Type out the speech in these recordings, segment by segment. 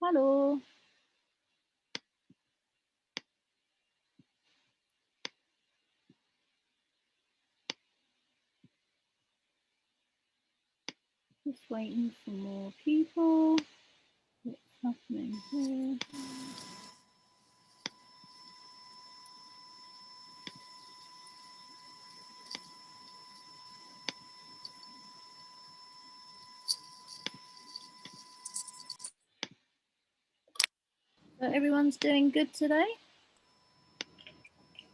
Hello. Just waiting for more people. What's happening here? So everyone's doing good today?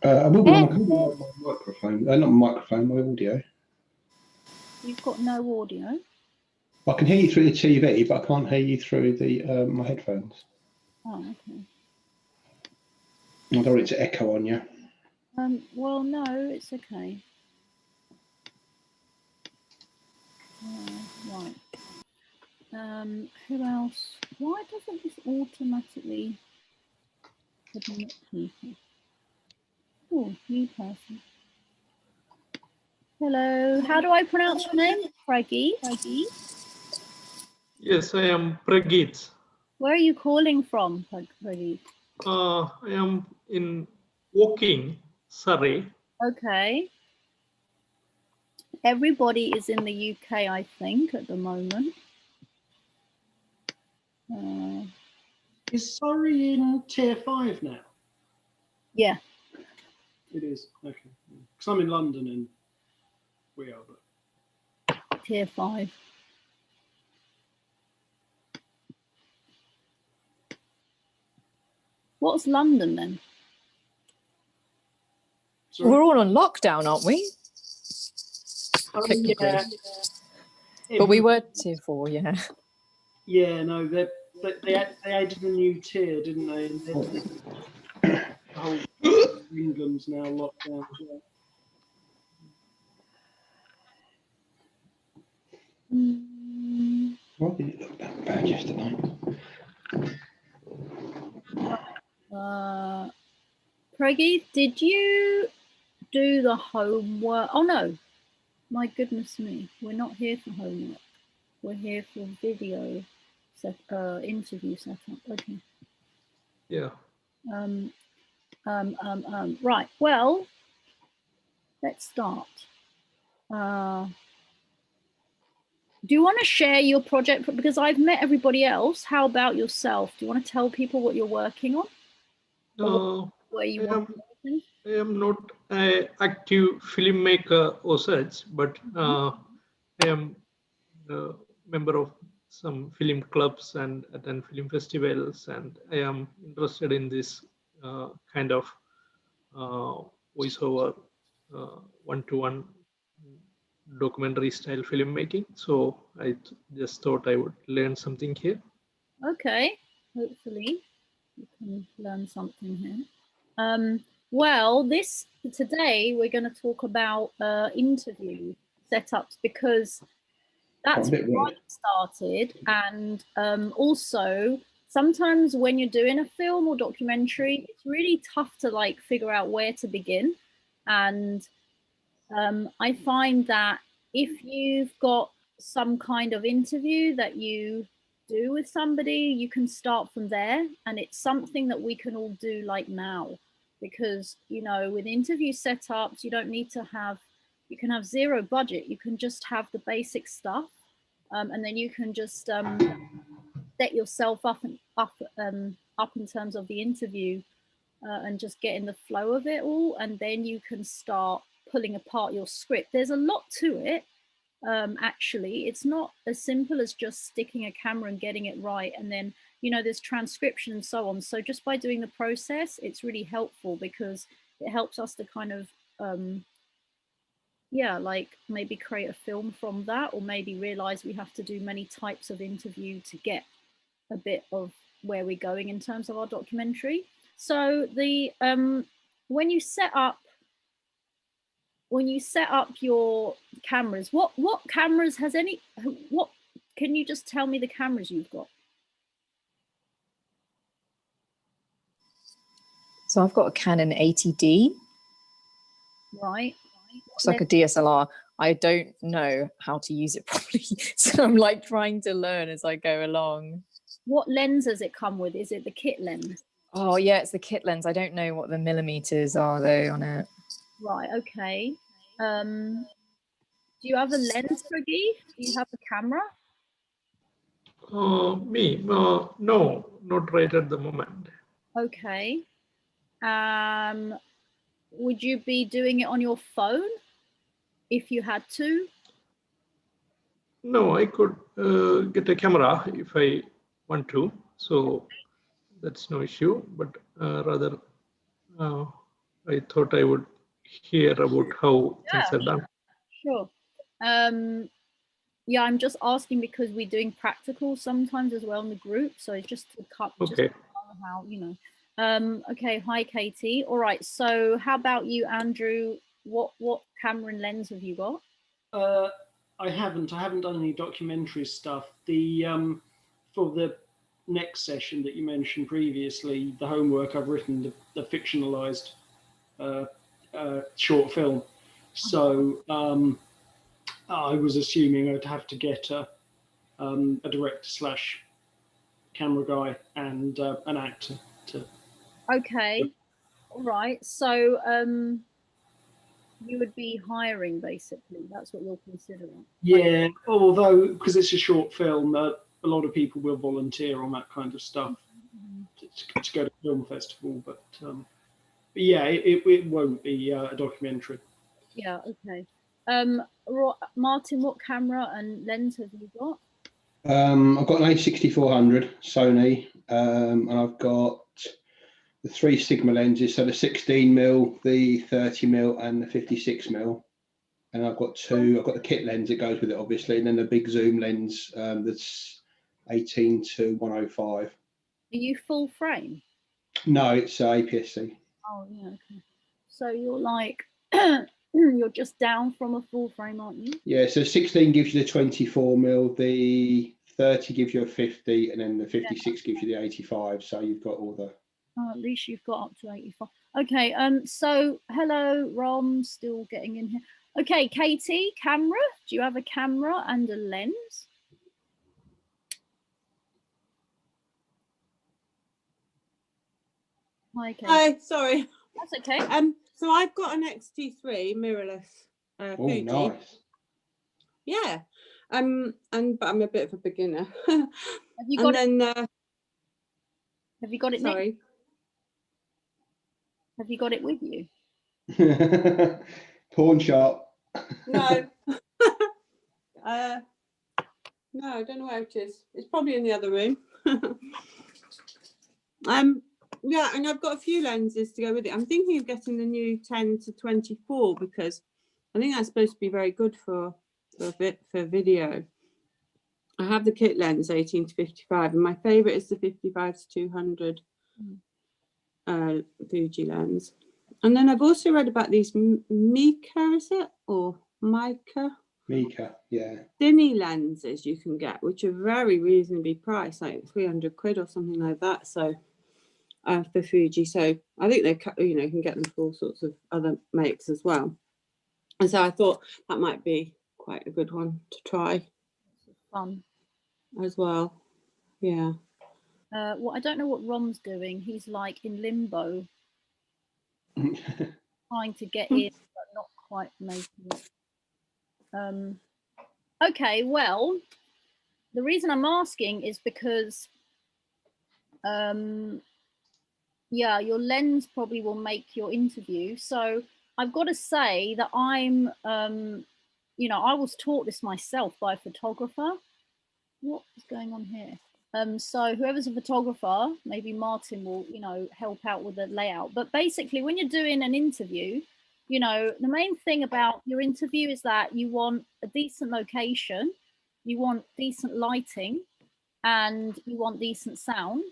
I will be on my microphone. Not my microphone, my audio. You've got no audio? I can hear you through the TV, but I can't hear you through the my headphones. Oh, okay. I don't want it to echo on you. Well, no, it's okay. Right. Who else? Why doesn't this automatically admit people? Oh, new person. Hello. How do I pronounce your name? Pragit? Yes, I am Pragit. Where are you calling from, Pragit? I am in Woking, Surrey. Okay. Everybody is in the UK, I think, at the moment. Is Surrey in tier 5 now? Yeah. It is, okay. Because I'm in London and we are, but... Tier 5. What's London then? Sorry? We're all on lockdown, aren't we? Yeah. But we were tier 4, yeah. Yeah, no, they added a new tier, didn't they? And the whole England's now locked down as well. Why did it look that bad yesterday? Preggy, did you do the homework? Oh no, my goodness me, we're not here for homework. We're here for video interview setup. Okay. Yeah. Right. Well, let's start. Do you want to share your project? Because I've met everybody else. How about yourself? Do you want to tell people what you're working on? Where you want to I am not an active filmmaker or such, but I am a member of some film clubs and attend film festivals, and I am interested in this kind of voiceover one-to-one documentary style filmmaking. So I just thought I would learn something here. Okay, hopefully you can learn something here. Well, today we're going to talk about interview setups, because that's where I started, and also sometimes when you're doing a film or documentary, it's really tough to like figure out where to begin. And I find that if you've got some kind of interview that you do with somebody, you can start from there, and it's something that we can all do like now, because you know, with interview setups, you don't need to have, you can have zero budget, you can just have the basic stuff, and then you can just set yourself up in terms of the interview, and just get in the flow of it all, and then you can start pulling apart your script. There's a lot to it. Actually, it's not as simple as just sticking a camera and getting it right, and then, you know, there's transcription and so on. So just by doing the process, it's really helpful, because it helps us to kind of yeah, like maybe create a film from that, or maybe realize we have to do many types of interview to get a bit of where we're going in terms of our documentary. So the when you set up your cameras, what cameras has any, what can you just tell me the cameras you've got? So I've got a Canon 80D. Right. Looks like a DSLR. I don't know how to use it properly, so I'm like trying to learn as I go along. What lens does it come with? Is it the kit lens? Oh yeah, it's the kit lens. I don't know what the millimeters are though on it. Right, okay. Do you have a lens, Prageet? Do you have a camera? Me? No, not right at the moment. Okay. Would you be doing it on your phone if you had to? No, I could get a camera if I want to. So that's no issue. But rather, I thought I would hear about how things are done. Sure. Yeah, I'm just asking because we're doing practical sometimes as well in the group. So it's just to cut Okay. how, you know. Okay, hi Katie. All right, so how about you, Andrew? What camera and lens have you got? I haven't done any documentary stuff. The for the next session that you mentioned previously, the homework I've written the fictionalized short film. So I was assuming I'd have to get a director / camera guy and an actor to. Okay, all right. So you would be hiring basically. That's what you're considering. Yeah, although because it's a short film, a lot of people will volunteer on that kind of stuff to go to film festival. But yeah, it won't be a documentary. Yeah. Okay. Martin, what camera and lens have you got? I've got an A6400 Sony, and I've got the 3 Sigma lenses, so the 16mm, the 30mm, and the 56mm. And I've got the kit lens that goes with it, obviously, and then the big zoom lens that's 18-105. Are you full frame? No, it's APS-C. Oh yeah. Okay. So you're like you're just down from a full frame, aren't you? Yeah, so 16 gives you the 24mm, the 30 gives you a 50, and then the 56 gives you the 85. So you've got all the. Oh, at least you've got up to 85. Okay. So hello, Rom, still getting in here. Okay, Katie, camera. Do you have a camera and a lens? Hi, Katie. Hi, sorry. That's okay. So I've got an XT3 mirrorless Oh, Fuji. nice. Yeah. But I'm a bit of a beginner. Have you got and then have you got it? sorry. Nick? Have you got it with you? Pawn shop. No. No, I don't know where it is. It's probably in the other room. Yeah, and I've got a few lenses to go with it. I'm thinking of getting the new 10-24 because I think that's supposed to be very good for video. I have the kit lens 18-55, and my favourite is the 55-200 Fuji lens. And then I've also read about these Mica, is it, or Mica? Mica, yeah. Cine lenses you can get, which are very reasonably priced, like 300 quid or something like that. So for Fuji, so I think they, you can get them for all sorts of other makes as well. And so I thought that might be quite a good one to try. Fun as well. Yeah. Well, I don't know what Rom's doing. He's like in limbo, trying to get in, but not quite making it. Okay, well, the reason I'm asking is because, yeah, your lens probably will make your interview. So I've got to say that I'm, I was taught this myself by a photographer. What is going on here? So whoever's a photographer, maybe Martin will, help out with the layout. But basically, when you're doing an interview, the main thing about your interview is that you want a decent location, you want decent lighting, and you want decent sound.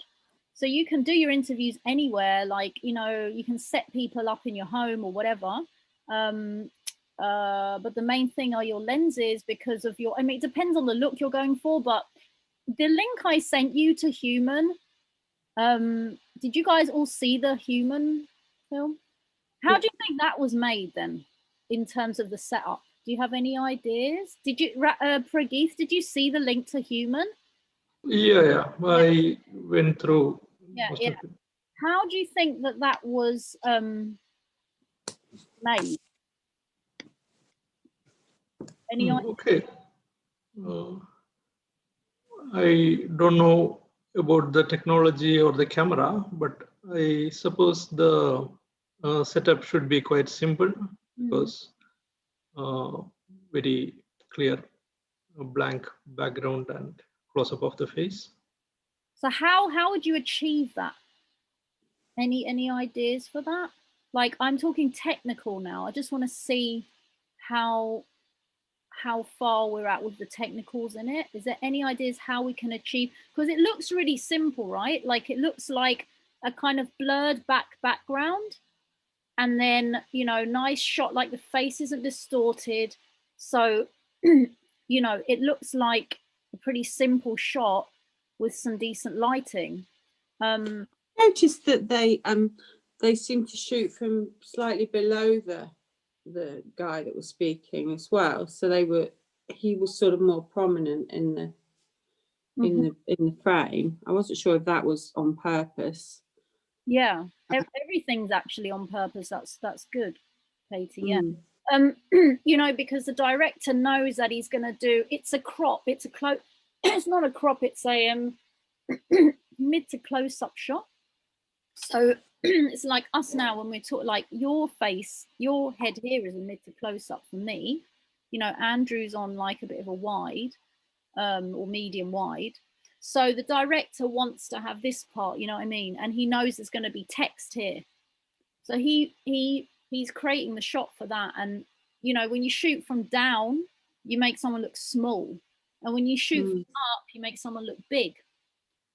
So you can do your interviews anywhere, like, you can set people up in your home or whatever. But the main thing are your lenses because of your, it depends on the look you're going for, but the link I sent you to Human, did you guys all see the Human film? How do you think that was made then, in terms of the setup? Do you have any ideas? Did you, Prageet, did you see the link to Human? Yeah, I went through most of it. How do you think that was made? Any idea? Okay. I don't know about the technology or the camera, but I suppose the setup should be quite simple because very clear blank background and close-up of the face. So how would you achieve that? Any ideas for that? Like, I'm talking technical now. I just want to see how far we're at with the technicals in it. Is there any ideas how we can achieve? Because it looks really simple, right? Like, it looks like a kind of blurred background, and then, you know, nice shot, like the face isn't distorted. So, you know, it looks like a pretty simple shot with some decent lighting. Noticed that they seem to shoot from slightly below the guy that was speaking as well. So he was sort of more prominent in the in the frame. I wasn't sure if that was on purpose. Yeah, everything's actually on purpose. That's good, Katie. Yeah. You know, because the director knows that he's going to do. It's a crop. It's a close. It's not a crop. It's a mid to close up shot. So it's like us now when we're talking, like your face, your head here is a mid to close up for me. You know, Andrew's on like a bit of a wide, or medium wide. So the director wants to have this part, you know what I mean? And he knows there's going to be text here. So he's creating the shot for that. And, you know, when you shoot from down, you make someone look small. And when you shoot from up, you make someone look big.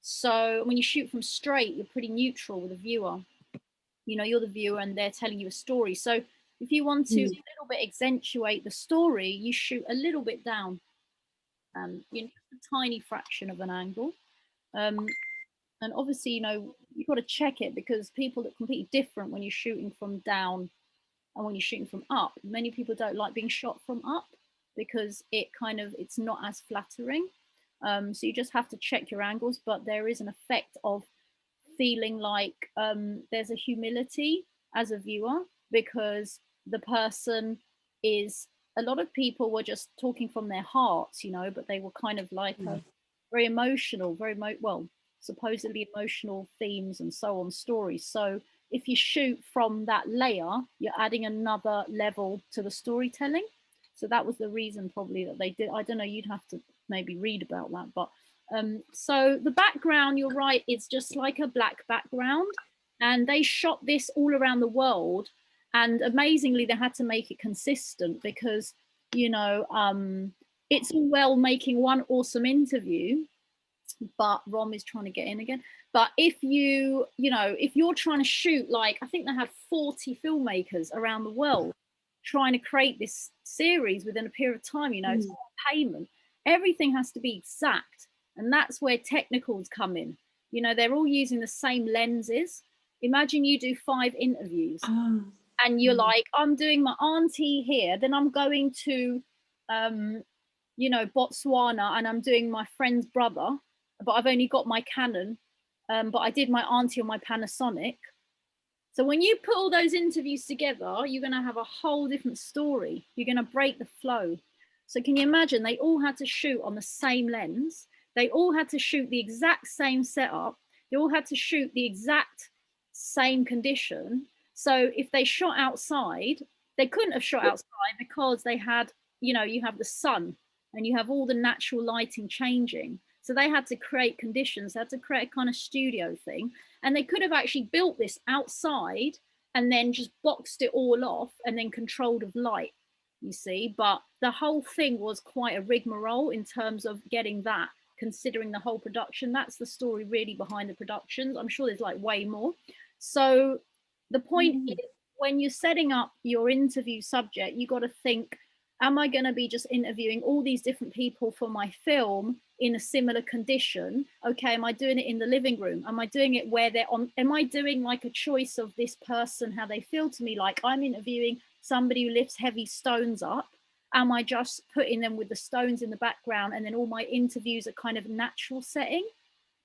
So when you shoot from straight, you're pretty neutral with the viewer. You know, you're the viewer and they're telling you a story. So if you want to a little bit accentuate the story, you shoot a little bit down. You know, a tiny fraction of an angle. And obviously, you know, you've got to check it because people look completely different when you're shooting from down and when you're shooting from up. Many people don't like being shot from up because it's not as flattering. So you just have to check your angles, but there is an effect of feeling like there's a humility as a viewer because the person is, a lot of people were just talking from their hearts, you know, but they were kind of like very emotional, supposedly emotional themes and so on, stories. So if you shoot from that layer, you're adding another level to the storytelling. So that was the reason probably that they did. I don't know, you'd have to maybe read about that. But so the background, you're right, it's just like a black background. And they shot this all around the world. And amazingly, they had to make it consistent because, you know, it's all well making one awesome interview, but Rom is trying to get in again. But if you know, if you're trying to shoot, like, I think they had 40 filmmakers around the world trying to create this series within a period of time, you know, it's not payment. Everything has to be exact. And that's where technicals come in. You know, they're all using the same lenses. Imagine you do 5 interviews and you're like, I'm doing my auntie here, then I'm going to, you know, Botswana and I'm doing my friend's brother, but I've only got my Canon, but I did my auntie on my Panasonic. So when you put all those interviews together, you're going to have a whole different story. You're going to break the flow. So can you imagine they all had to shoot on the same lens? They all had to shoot the exact same setup. They all had to shoot the exact same condition. So if they shot outside, they couldn't have shot outside because they had, you know, you have the sun and you have all the natural lighting changing. So they had to create conditions, they had to create a kind of studio thing. And they could have actually built this outside and then just boxed it all off and then controlled of light, you see. But the whole thing was quite a rigmarole in terms of getting that, considering the whole production. That's the story really behind the productions. I'm sure there's like way more. So the point is, when you're setting up your interview subject, you got to think, am I going to be just interviewing all these different people for my film in a similar condition? Okay, am I doing it in the living room? Am I doing it where they're on? Am I doing like a choice of this person, how they feel to me? Like I'm interviewing somebody who lifts heavy stones up, Am I just putting them with the stones in the background and then all my interviews are kind of natural setting?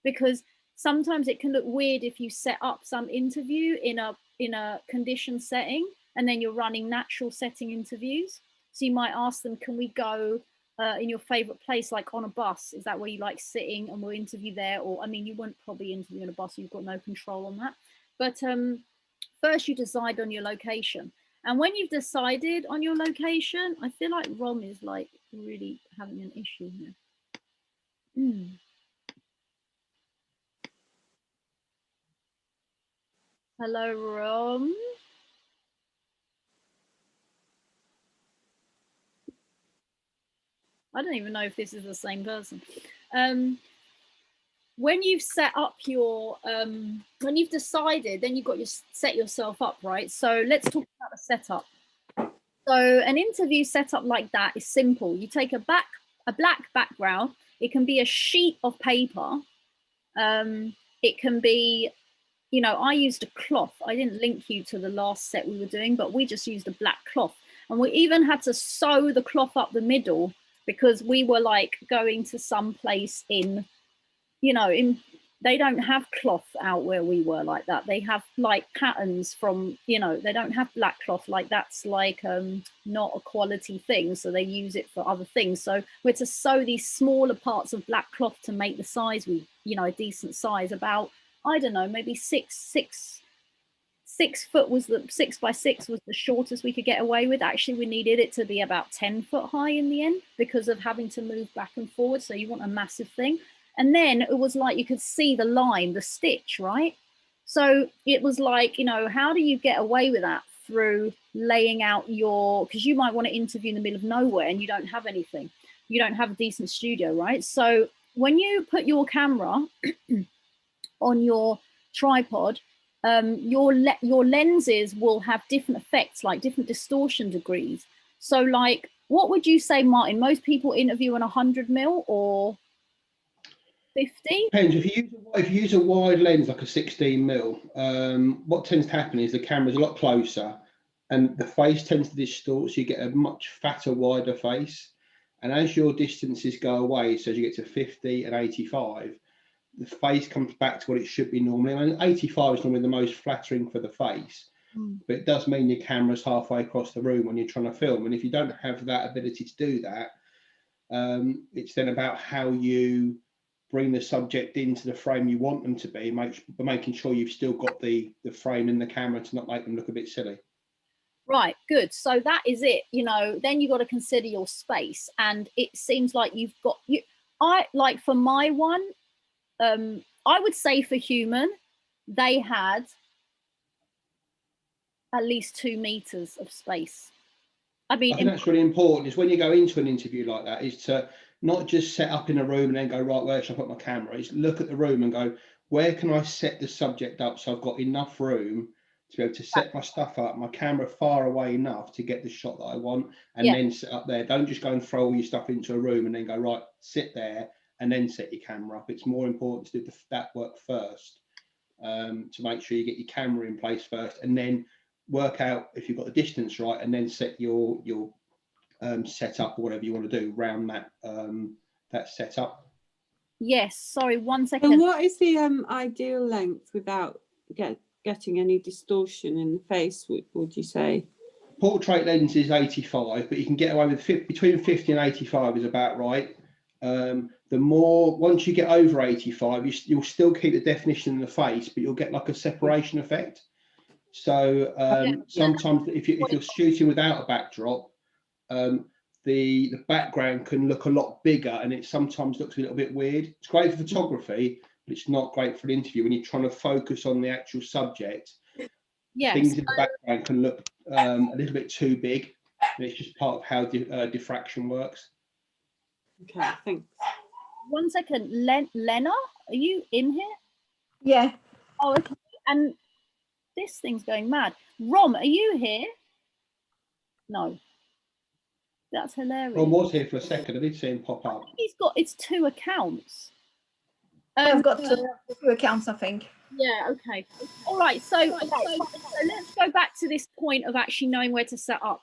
Because sometimes it can look weird if you set up some interview in a conditioned setting and then you're running natural setting interviews. So you might ask them, can we go in your favorite place, like on a bus? Is that where you like sitting, and we'll interview there? Or, I mean, you wouldn't probably interview on a bus, you've got no control on that. But first you decide on your location. And when you've decided on your location, I feel like Rom is like really having an issue here. Hello, Rom. I don't even know if this is the same person. When you've set up your, when you've decided, then you've got to set yourself up, right? So let's talk about the setup. So an interview setup like that is simple. You take a black background. It can be a sheet of paper. It can be, you know, I used a cloth. I didn't link you to the last set we were doing, but we just used a black cloth. And we even had to sew the cloth up the middle because we were like going to some place in, you know, they don't have cloth out where we were like that. They have like patterns from, you know, they don't have black cloth, like that's like not a quality thing. So they use it for other things. So we're to sew these smaller parts of black cloth to make the size we, you know, a decent size, about, I don't know, maybe 6 foot was the 6 by 6 was the shortest we could get away with. Actually, we needed it to be about 10 foot high in the end because of having to move back and forward. So you want a massive thing. And then it was like you could see the line, the stitch, right? So it was like, you know, how do you get away with that? Through laying out your, because you might want to interview in the middle of nowhere and you don't have anything. You don't have a decent studio, right? So when you put your camera on your tripod, your lenses will have different effects, like different distortion degrees. So like, what would you say, Martin? Most people interview on 100mm or 50? Depends. If you use a wide lens like a 16mm, what tends to happen is the camera's a lot closer and the face tends to distort, so you get a much fatter, wider face. And as your distances go away, so as you get to 50 and 85, the face comes back to what it should be normally. I mean, 85 is normally the most flattering for the face, but it does mean your camera's halfway across the room when you're trying to film. And if you don't have that ability to do that, it's then about how you bring the subject into the frame you want them to be, making sure you've still got the frame in the camera to not make them look a bit silly. Right, good. So that is it. You know, then you've got to consider your space, and it seems like you've got I like for my one, I would say for human, they had at least 2 meters of space. I mean, I think that's really important, is when you go into an interview like that, is to not just set up in a room and then go, right, where should I put my camera? Is look at the room and go, where can I set the subject up so I've got enough room to be able to set my stuff up, my camera far away enough to get the shot that I want, and then set up there. Don't just go and throw all your stuff into a room and then go, right, sit there and then set your camera up. It's more important to do that work first, to make sure you get your camera in place first, and then work out if you've got the distance right, and then set your set up or whatever you want to do around that setup. Yes, sorry, 1 second. So what is the ideal length without getting any distortion in the face, would you say? Portrait lens is 85, but you can get away with between 50 and 85 is about right. The more, once you get over 85, you'll still keep the definition in the face, but you'll get like a separation effect. So sometimes if you're shooting without a backdrop, the background can look a lot bigger, and it sometimes looks a little bit weird. It's great for photography, but it's not great for an interview when you're trying to focus on the actual subject. Yes. Things in the background can look a little bit too big, and it's just part of how diffraction works. Okay, thanks. 1 second, Lena, are you in here? Yeah. Oh, okay. And this thing's going mad. Rom, are you here? No. That's hilarious. Ron was here for a second. I did see him pop up. He's got, it's 2 accounts. I've got 2 accounts, I think. Yeah, okay. All right, so let's go back to this point of actually knowing where to set up.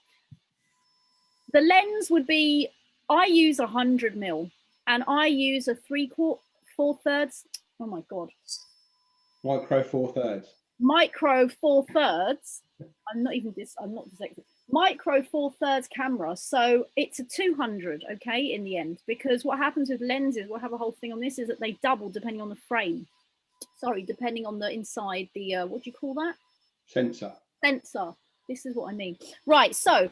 the lens would be, I use 100 mil and I use a 3/4, 4/3. Oh my God. Micro 4/3. Micro 4/3. I'm not dyslexic. Micro 4/3 camera. So it's a 200, okay, in the end, because what happens with lenses, we'll have a whole thing on this, is that they double depending on the frame. Sorry, depending on the inside, the, what do you call that? Sensor. Sensor. This is what I mean. Right, so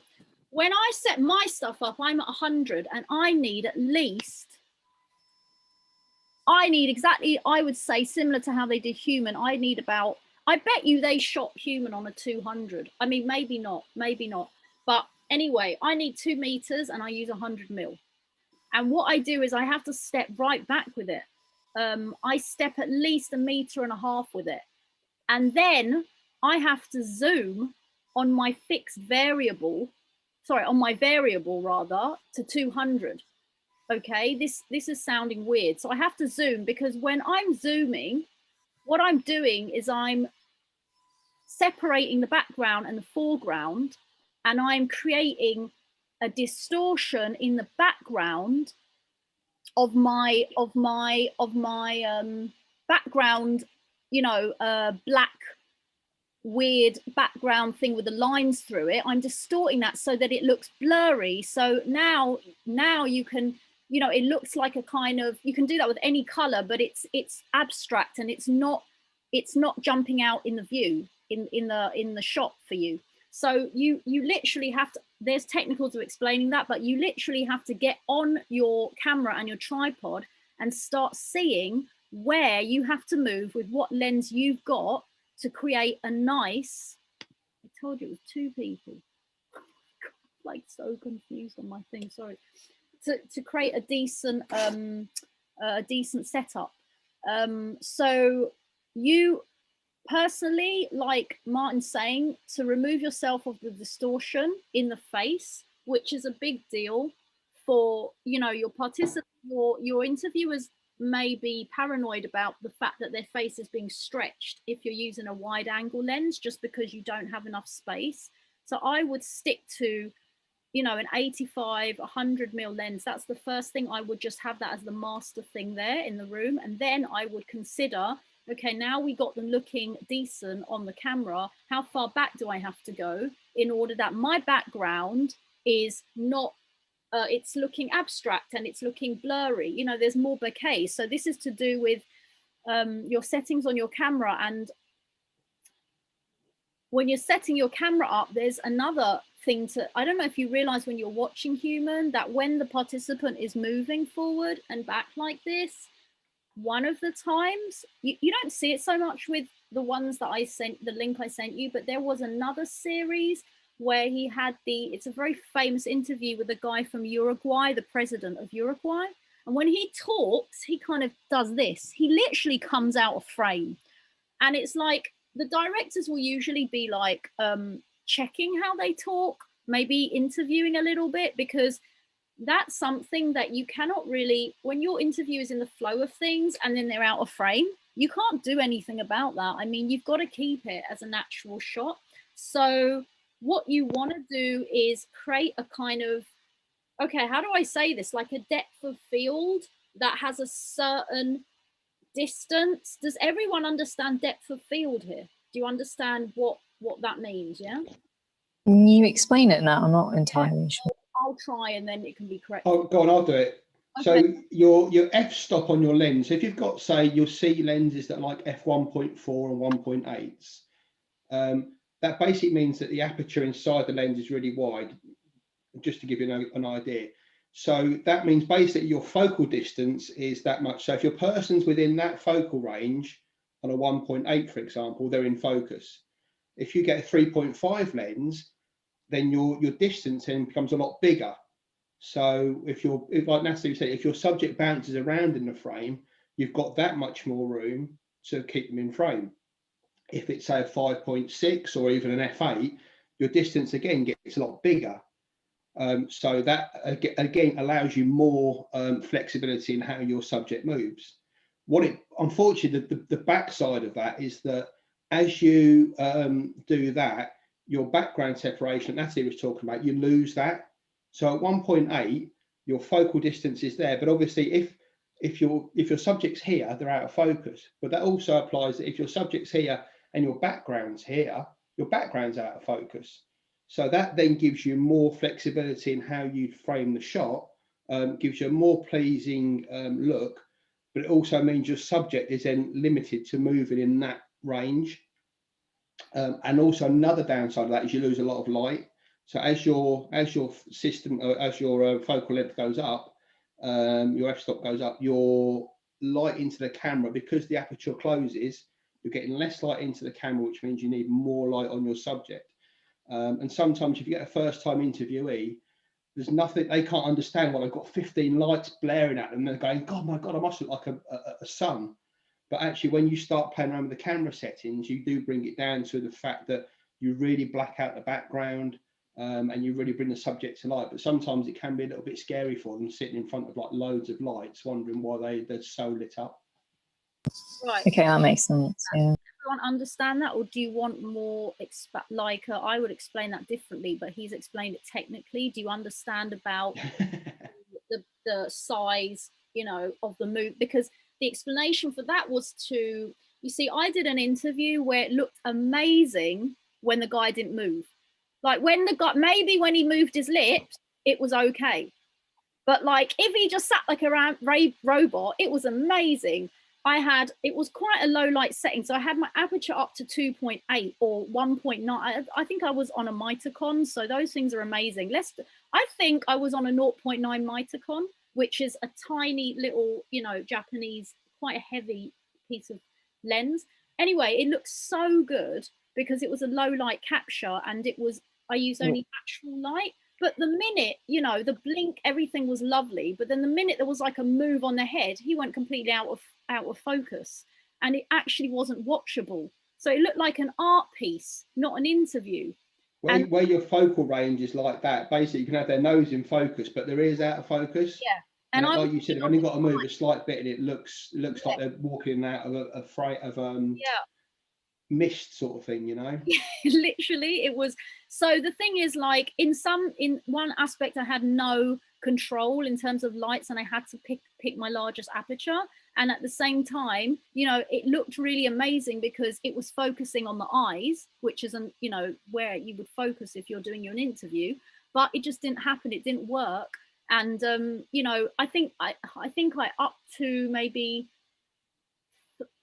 when I set my stuff up, I'm at 100 and I need exactly, I would say, similar to how they did human, I need about, I bet you they shot human on a 200. I mean, maybe not. But anyway, I need 2 meters and I use 100 mil. And what I do is I have to step right back with it. I step at least 1.5 meters with it. And then I have to zoom on my fixed variable, sorry, on my variable rather, to 200. Okay, this is sounding weird. So I have to zoom, because when I'm zooming, what I'm doing is I'm separating the background and the foreground, and I'm creating a distortion in the background of my background, you know, black weird background thing with the lines through it. I'm distorting that so that it looks blurry. So now you can, you know, it looks like a kind of, you can do that with any color, but it's abstract and it's not jumping out in the view, in the shot for you. So you literally have to, there's technicals of explaining that, but you literally have to get on your camera and your tripod and start seeing where you have to move with what lens you've got to create a nice, I told you it was 2 people, like so confused on my thing, sorry, to create a decent setup. So you personally, like Martin's saying, to remove yourself of the distortion in the face, which is a big deal for, you know, your participants, your interviewers may be paranoid about the fact that their face is being stretched if you're using a wide angle lens, just because you don't have enough space. So I would stick to, you know, an 85, 100 mil lens. That's the first thing. I would just have that as the master thing there in the room. And then I would consider, okay, now we got them looking decent on the camera. How far back do I have to go in order that my background is not, it's looking abstract and it's looking blurry. You know, there's more bokeh. So this is to do with your settings on your camera. And when you're setting your camera up, there's another thing to, I don't know if you realize when you're watching human, that when the participant is moving forward and back like this, one of the times, you don't see it so much with the ones that I sent, the link I sent you, but there was another series where he had it's a very famous interview with a guy from Uruguay, the president of Uruguay. And when he talks, he kind of does this. He literally comes out of frame. And it's like, the directors will usually be like checking how they talk, maybe interviewing a little bit, because that's something that you cannot really, when your interview is in the flow of things and then they're out of frame, you can't do anything about that. I mean, you've got to keep it as a natural shot. So what you want to do is create a kind of, okay, how do I say this? Like a depth of field that has a certain distance. Does everyone understand depth of field here? Do you understand what that means? Yeah. Can you explain it now? I'm not entirely sure. I'll try and then it can be correct. Oh, go on, I'll do it. Okay. So your f-stop on your lens, if you've got, say, your C lenses that are like f1.4 and 1.8s, that basically means that the aperture inside the lens is really wide, just to give you an idea. So that means basically your focal distance is that much. So if your person's within that focal range on a 1.8, for example, they're in focus. If you get a 3.5 lens, then your distance then becomes a lot bigger. So if like Natalie said, if your subject bounces around in the frame, you've got that much more room to keep them in frame. If it's, say, a 5.6 or even an f8, your distance again gets a lot bigger. So that again allows you more flexibility in how your subject moves. Unfortunately, the backside of that is that as you do that, your background separation, Natalie was talking about, you lose that. So at 1.8, your focal distance is there, but obviously if your subject's here, they're out of focus. But that also applies that if your subject's here and your background's here, your background's out of focus. So that then gives you more flexibility in how you frame the shot, gives you a more pleasing look, but it also means your subject is then limited to moving in that range. And also another downside of that is you lose a lot of light. So as your system, as your focal length goes up, your f-stop goes up, your light into the camera, because the aperture closes, you're getting less light into the camera, which means you need more light on your subject. And sometimes if you get a first-time interviewee, there's nothing, they can't understand why they've got 15 lights blaring at them. They're going, God, my God, I must look like a sun. But actually, when you start playing around with the camera settings, you do bring it down to the fact that you really black out the background, and you really bring the subject to light. But sometimes it can be a little bit scary for them sitting in front of like loads of lights, wondering why they're so lit up. Right. Okay, that makes sense. Yeah. Everyone understand that, or do you want more like I would explain that differently, but he's explained it technically. Do you understand about the size, you know, of the move? Because the explanation for that was to, you see, I did an interview where it looked amazing when the guy didn't move. Like when the guy, maybe when he moved his lips, it was okay. But like if he just sat like a robot, it was amazing. It was quite a low light setting. So I had my aperture up to 2.8 or 1.9. I think I was on a Mitacon. So those things are amazing. I think I was on a 0.9 Mitacon, which is a tiny little, you know, Japanese, quite a heavy piece of lens. Anyway, it looks so good because it was a low light capture and I used only natural light. But the minute, you know, the blink, everything was lovely. But then the minute there was like a move on the head, he went completely out of focus, and it actually wasn't watchable. So it looked like an art piece, not an interview. Where your focal range is like that, basically you can have their nose in focus, but their ears out of focus. Yeah. And like you said, they've only got to move a slight bit, and it looks like they're walking out of a freight of mist sort of thing, you know. Literally, it was. So the thing is, like in one aspect I had no control in terms of lights, and I had to pick my largest aperture, and at the same time, you know, it looked really amazing because it was focusing on the eyes, which isn't, you know, where you would focus if you're doing an interview, but it just didn't happen. It didn't work. And you know, I think I up to maybe,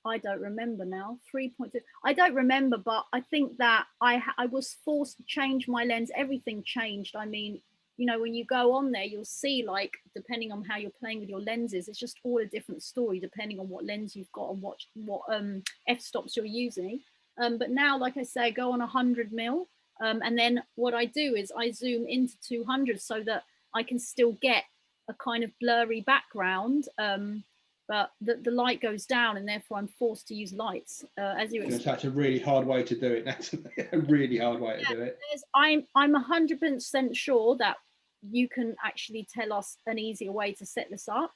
I don't remember now, 3.2. I don't remember, but I think that I was forced to change my lens. Everything changed. I mean, you know, when you go on there, you'll see, like, depending on how you're playing with your lenses, it's just all a different story depending on what lens you've got and what f-stops you're using. But now, like I say, go on 100 mil, and then what I do is I zoom into 200 so that I can still get a kind of blurry background. But the light goes down, and therefore I'm forced to use lights. As you explained, that's a really hard way to do it. That's a really hard way to do it. I'm 100% sure that you can actually tell us an easier way to set this up.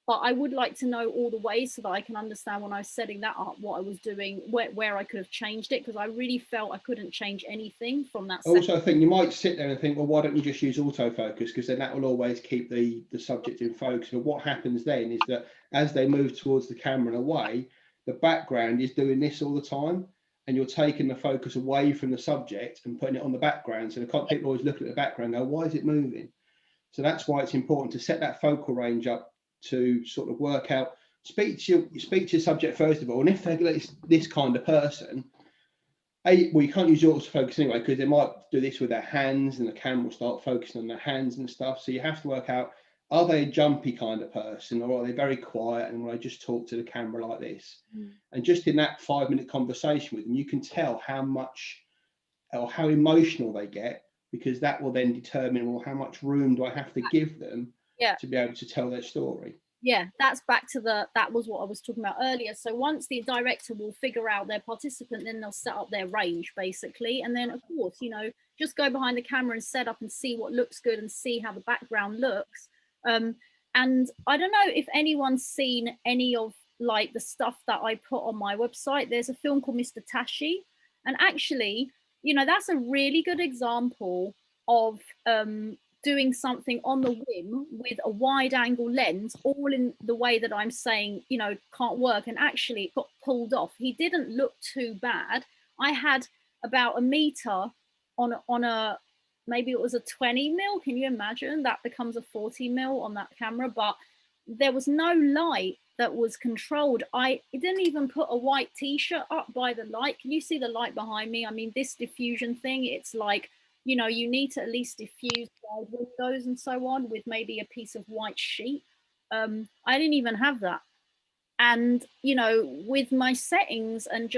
But I would like to know all the ways so that I can understand when I was setting that up what I was doing, where I could have changed it, because I really felt I couldn't change anything from that. Also, I think you might sit there and think, well, why don't you just use autofocus? Because then that will always keep the subject in focus. But what happens then is that as they move towards the camera and away, the background is doing this all the time, and you're taking the focus away from the subject and putting it on the background. So people always look at the background and go, why is it moving? So that's why it's important to set that focal range up to sort of work out, speak to your subject first of all, and if they're this kind of person, well, you can't use autofocus anyway because they might do this with their hands and the camera will start focusing on their hands and stuff. So you have to work out, are they a jumpy kind of person, or are they very quiet and will they just talk to the camera like this? And just in that 5-minute conversation with them, you can tell how much or how emotional they get, because that will then determine, well, how much room do I have to give them to be able to tell their story. Yeah, that's back to that was what I was talking about earlier. So once the director will figure out their participant, then they'll set up their range basically. And then of course, you know, just go behind the camera and set up and see what looks good and see how the background looks. And I don't know if anyone's seen any of like the stuff that I put on my website. There's a film called Mr. Tashi. And actually, you know, that's a really good example of doing something on the whim with a wide angle lens, all in the way that I'm saying, you know, can't work, and actually it got pulled off. He didn't look too bad. I had about a meter on a maybe it was a 20 mil. Can you imagine? That becomes a 40 mil on that camera, but there was no light that was controlled. It didn't even put a white t-shirt up by the light. Can you see the light behind me? I mean, this diffusion thing, it's like, you know, you need to at least diffuse wide windows and so on with maybe a piece of white sheet. I didn't even have that. And, you know, with my settings and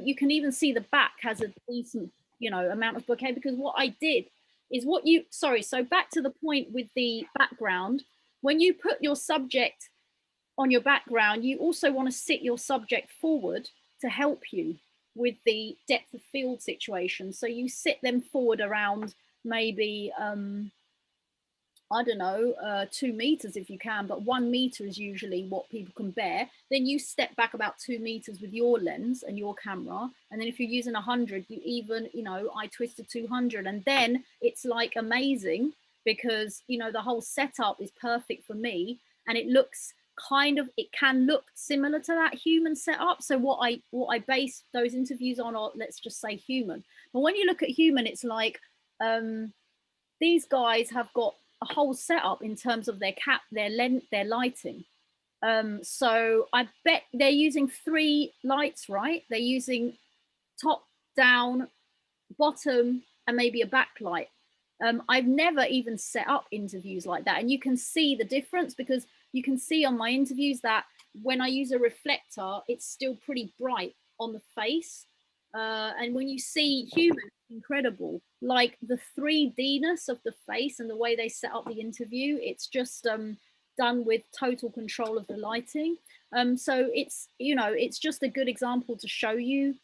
you can even see the back has a decent, you know, amount of bokeh, because what I did is so back to the point with the background, when you put your subject on your background, you also want to sit your subject forward to help you with the depth of field situation. So you sit them forward around maybe, I don't know, 2 meters if you can, but 1 meter is usually what people can bear. Then you step back about 2 meters with your lens and your camera. And then if you're using 100, you even, you know, I twisted 200. And then it's like amazing because, you know, the whole setup is perfect for me. And it looks it can look similar to that human setup. So what I base those interviews on are, let's just say, human. But when you look at human, it's like these guys have got a whole setup in terms of their their lighting. So I bet they're using 3 lights, right? They're using top, down, bottom, and maybe a backlight. I've never even set up interviews like that, and you can see the difference, because you can see on my interviews that when I use a reflector, it's still pretty bright on the face. And when you see human, it's incredible. Like the 3D-ness of the face and the way they set up the interview, it's just done with total control of the lighting. So it's, you know, it's just a good example to show you,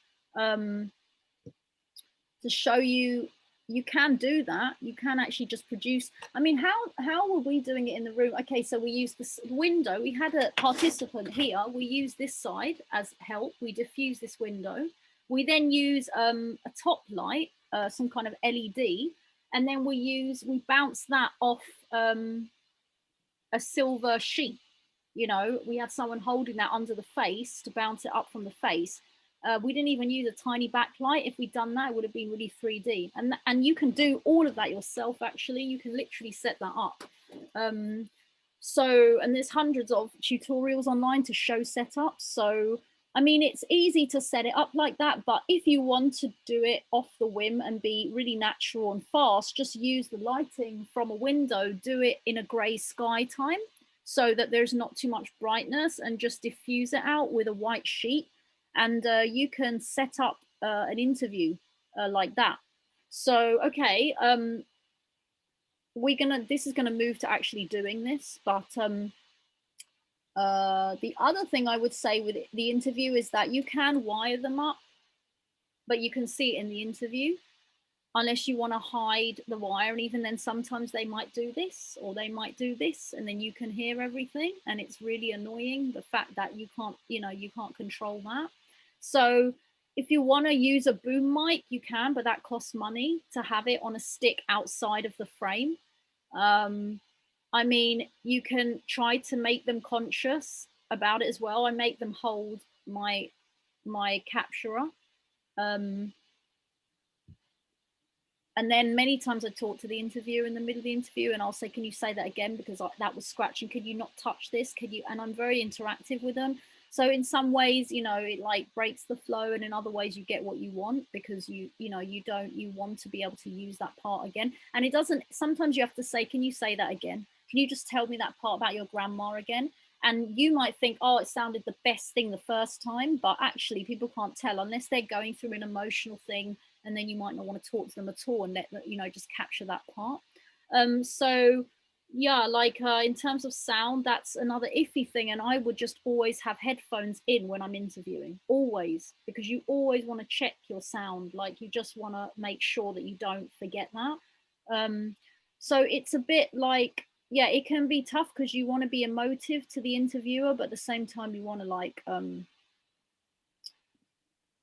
you can do that. You can actually just produce. I mean, how were we doing it in the room? Okay, so we used this window. We had a participant here. We use this side as help. We diffuse this window. We then use a top light, some kind of LED, and then we bounce that off a silver sheet. You know, we had someone holding that under the face to bounce it up from the face. We didn't even use a tiny backlight. If we'd done that, it would have been really 3D. And you can do all of that yourself, actually. You can literally set that up. And there's hundreds of tutorials online to show setups. So, I mean, it's easy to set it up like that. But if you want to do it off the whim and be really natural and fast, just use the lighting from a window. Do it in a grey sky time so that there's not too much brightness, and just diffuse it out with a white sheet. And you can set up an interview like that. So, okay, this is gonna move to actually doing this, but the other thing I would say with the interview is that you can wire them up, but you can see it in the interview, unless you want to hide the wire. And even then, sometimes they might do this or they might do this, and then you can hear everything, and it's really annoying, the fact that you can't, you know, you can't control that. So if you want to use a boom mic, you can, but that costs money to have it on a stick outside of the frame. I mean, you can try to make them conscious about it as well. I make them hold my capturer. And then many times I talk to the interviewer in the middle of the interview, and I'll say, can you say that again? Because that was scratching. Could you not touch this? Could you? And I'm very interactive with them. So in some ways, you know, it like breaks the flow, and in other ways you get what you want, because you want to be able to use that part again. And it doesn't, sometimes you have to say, can you say that again? Can you just tell me that part about your grandma again? And you might think, oh, it sounded the best thing the first time, but actually people can't tell unless they're going through an emotional thing, and then you might not want to talk to them at all and let them, you know, just capture that part. So yeah, like in terms of sound, that's another iffy thing. And I would just always have headphones in when I'm interviewing, always, because you always want to check your sound. Like you just want to make sure that you don't forget that. So it's a bit like, yeah, it can be tough because you want to be emotive to the interviewer, but at the same time you want to like, you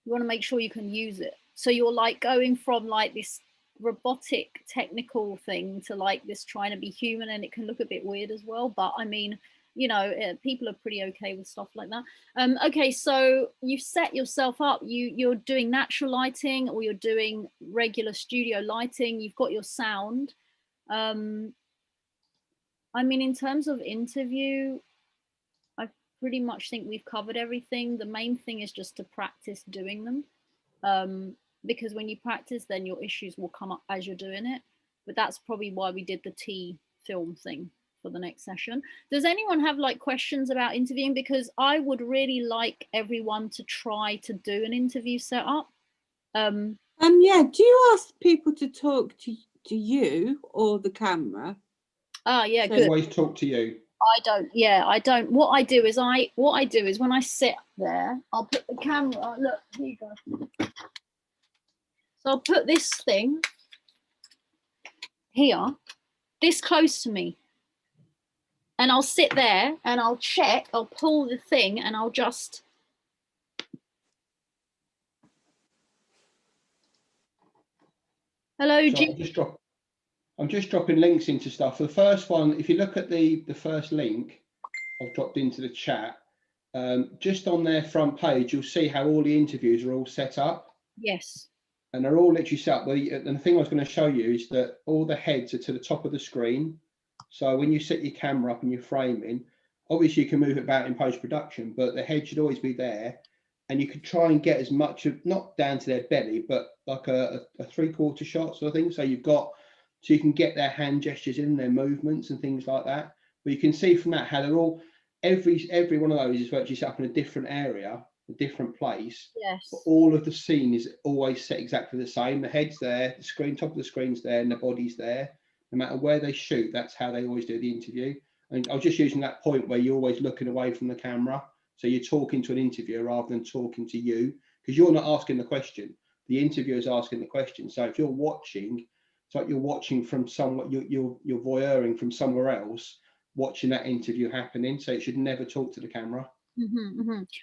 want to make sure you can use it. So you're like going from like this robotic technical thing to like this trying to be human, and it can look a bit weird as well. But I mean, you know, people are pretty okay with stuff like that. Okay, so you've set yourself up. You're doing natural lighting, or you're doing regular studio lighting. You've got your sound. I mean, in terms of interview, I pretty much think we've covered everything. The main thing is just to practice doing them. Because when you practice, then your issues will come up as you're doing it. But that's probably why we did the T film thing for the next session. Does anyone have like questions about interviewing? Because I would really like everyone to try to do an interview setup. Yeah, do you ask people to talk to you or the camera? Yeah, So good. Always talk to you. I don't. What I do is when I sit there, I'll put the camera, look, here you go. So I'll put this thing here, this close to me. And I'll sit there and I'll check, I'll pull the thing and I'll just. Hello, So I'm just dropping links into stuff. The first one, if you look at the first link I've dropped into the chat, just on their front page, you'll see how all the interviews are all set up. Yes. And they're all literally set up. And the thing I was going to show you is that all the heads are to the top of the screen. So when you set your camera up and you're framing, obviously you can move it about in post-production, but the head should always be there. And you could try and get as much of, not down to their belly, but like a 3/4 shot sort of thing. So you can get their hand gestures in, their movements and things like that. But you can see from that how they're all, every one of those is virtually set up in a different area, a different place. Yes. But all of the scene is always set exactly the same. The head's there, the screen, top of the screen's there, and the body's there. No matter where they shoot, that's how they always do the interview. And I was just using that point where you're always looking away from the camera. So you're talking to an interviewer rather than talking to you, because you're not asking the question. The interviewer is asking the question. So if you're watching, it's like you're watching from somewhere, you're voyeuring from somewhere else, watching that interview happening. So you should never talk to the camera.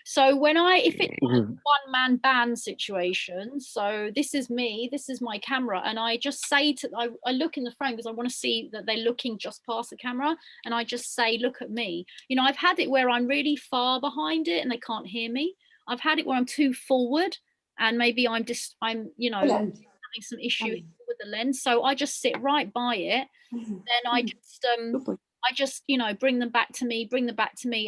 So if it's like one-man band situation, so this is me, this is my camera, and I just say I look in the frame because I want to see that they're looking just past the camera, and I just say, look at me. You know, I've had it where I'm really far behind it and they can't hear me. I've had it where I'm too forward and maybe I'm you know, having some issue with the lens. So I just sit right by it. Then I just, you know, bring them back to me,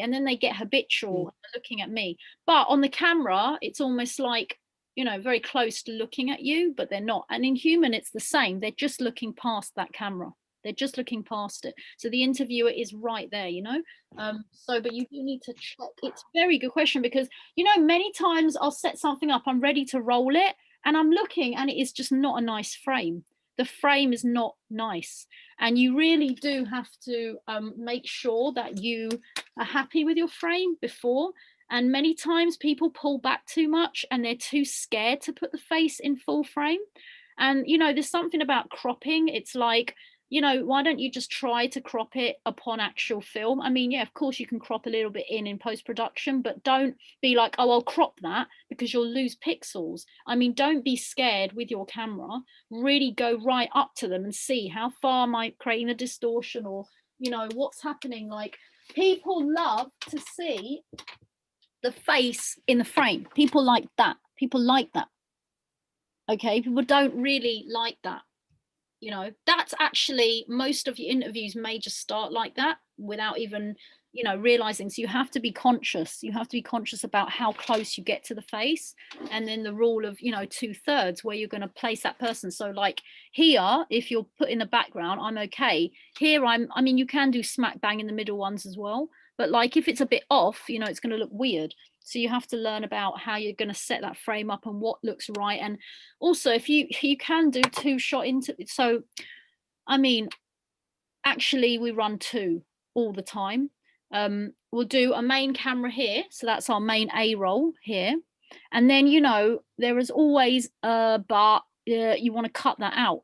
and then they get habitual looking at me. But on the camera, it's almost like, you know, very close to looking at you, but they're not. And in human, it's the same. They're just looking past that camera. They're just looking past it. So the interviewer is right there, you know. But you do need to check. It's a very good question because, you know, many times I'll set something up, I'm ready to roll it, and I'm looking, and it is just not a nice frame. The frame is not nice, and you really do have to make sure that you are happy with your frame before. And many times people pull back too much and they're too scared to put the face in full frame. And, you know, there's something about cropping. It's like, you know, why don't you just try to crop it upon actual film? I mean, yeah, of course you can crop a little bit in post-production, but don't be like, oh, I'll crop that, because you'll lose pixels. I mean, don't be scared with your camera. Really go right up to them and see how far am I creating a distortion, or, you know, what's happening. Like, people love to see the face in the frame. People like that. Okay, people don't really like that. You know, that's actually, most of your interviews may just start like that without even, you know, realizing. So you have to be conscious. You have to be conscious about how close you get to the face. And then the rule of, you know, 2/3 where you're going to place that person. So like here, if you're put in the background, I'm okay. Here, I mean, you can do smack bang in the middle ones as well. But like if it's a bit off, you know, it's going to look weird. So you have to learn about how you're going to set that frame up and what looks right. And also, if you can do 2-shot into, so I mean, actually we run 2 all the time. We'll do a main camera here, so that's our main A roll here, and then, you know, there is always but you want to cut that out,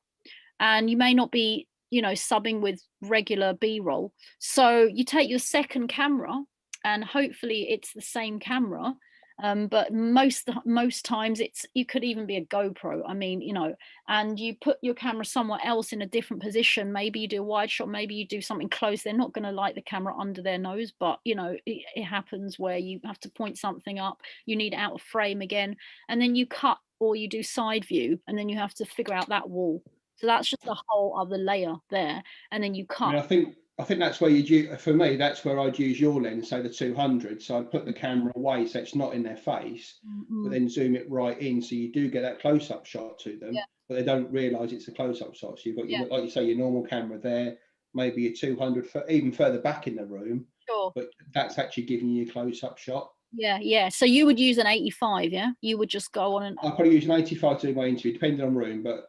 and you may not be, you know, subbing with regular B-roll. So you take your second camera, and hopefully it's the same camera, But most times you could even be a GoPro. I mean, you know, and you put your camera somewhere else in a different position. Maybe you do a wide shot, maybe you do something close. They're not going to light the camera under their nose, but you know, it happens where you have to point something up, you need it out of frame again, and then you cut or you do side view, and then you have to figure out that wall. So that's just a whole other layer there, and then you cut. I mean, I think that's where for me, that's where I'd use your lens, say the 200. So I'd put the camera away so it's not in their face, but then zoom it right in, so you do get that close-up shot to them, but they don't realise it's a close-up shot. So you've got your, like you say, your normal camera there, maybe your 200 even further back in the room. Sure. But that's actually giving you a close-up shot. Yeah. So you would use an 85, yeah? You would just go on and... I'd probably use an 85 to do my interview, depending on room, but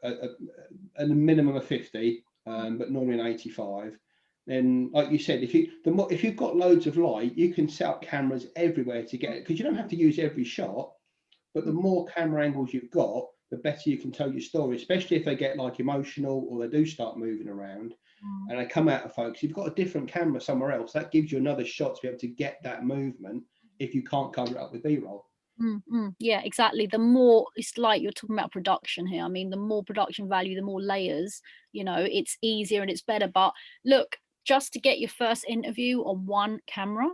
a minimum of 50, but normally an 85. Then, like you said, if you've got loads of light, you can set up cameras everywhere to get it, because you don't have to use every shot. But the more camera angles you've got, the better you can tell your story, especially if they get like emotional or they do start moving around and they come out of focus. You've got a different camera somewhere else. That gives you another shot to be able to get that movement if you can't cover it up with B-roll. Yeah, exactly. The more, it's like you're talking about production here. I mean, the more production value, the more layers, you know, it's easier and it's better. But look, just to get your first interview on one camera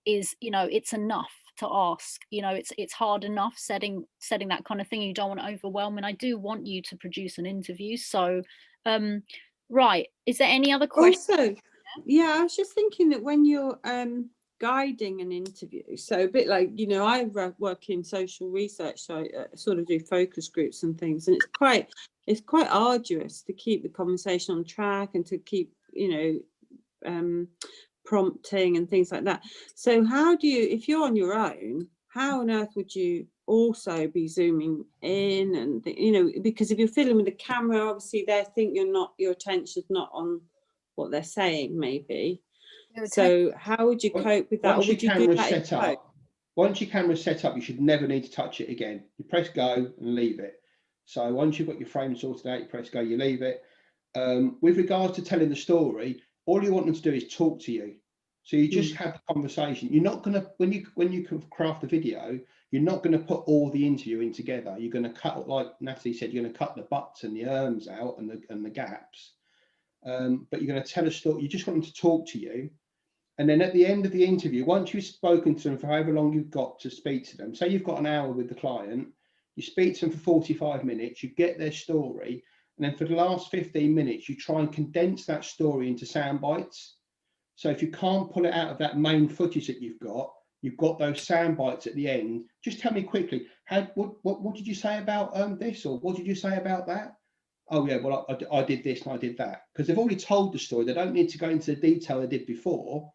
is, you know, it's enough to ask. You know, it's hard enough setting that kind of thing. You don't want to overwhelm, and I do want you to produce an interview. So right, is there any other questions? Also, yeah, I was just thinking that when you're guiding an interview, so a bit like, you know, I work in social research, so I sort of do focus groups and things, and it's quite arduous to keep the conversation on track and to keep, you know, prompting and things like that. So how do you, if you're on your own, how on earth would you also be zooming in? And you know, because if you're fiddling with the camera, obviously they think your attention's not on what they're saying, maybe. So how would you cope with that? Once Or would you do that once your camera's set up, you should never need to touch it again. You press go and leave it. So once you've got your frame sorted out, you press go, you leave it. With regards to telling the story, all you want them to do is talk to you. So you just have the conversation. You're not going to, when you can craft the video, you're not going to put all the interview in together. You're going to cut, like Natalie said, you're going to cut the butts and the arms out and the gaps. But you're going to tell a story. You just want them to talk to you. And then at the end of the interview, once you've spoken to them for however long you've got to speak to them, say you've got an hour with the client, you speak to them for 45 minutes, you get their story, and then for the last 15 minutes, you try and condense that story into sound bites. So if you can't pull it out of that main footage that you've got those sound bites at the end. Just tell me quickly, what did you say about this, or what did you say about that? Oh yeah, well I did this and I did that, because they've already told the story. They don't need to go into the detail they did before.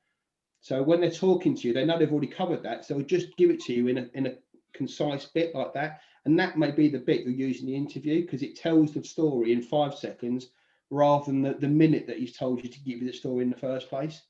So when they're talking to you, they know they've already covered that. So they'll just give it to you in a concise bit like that. And that may be the bit you're using the interview, because it tells the story in 5 seconds rather than the minute that he's told you to give you the story in the first place.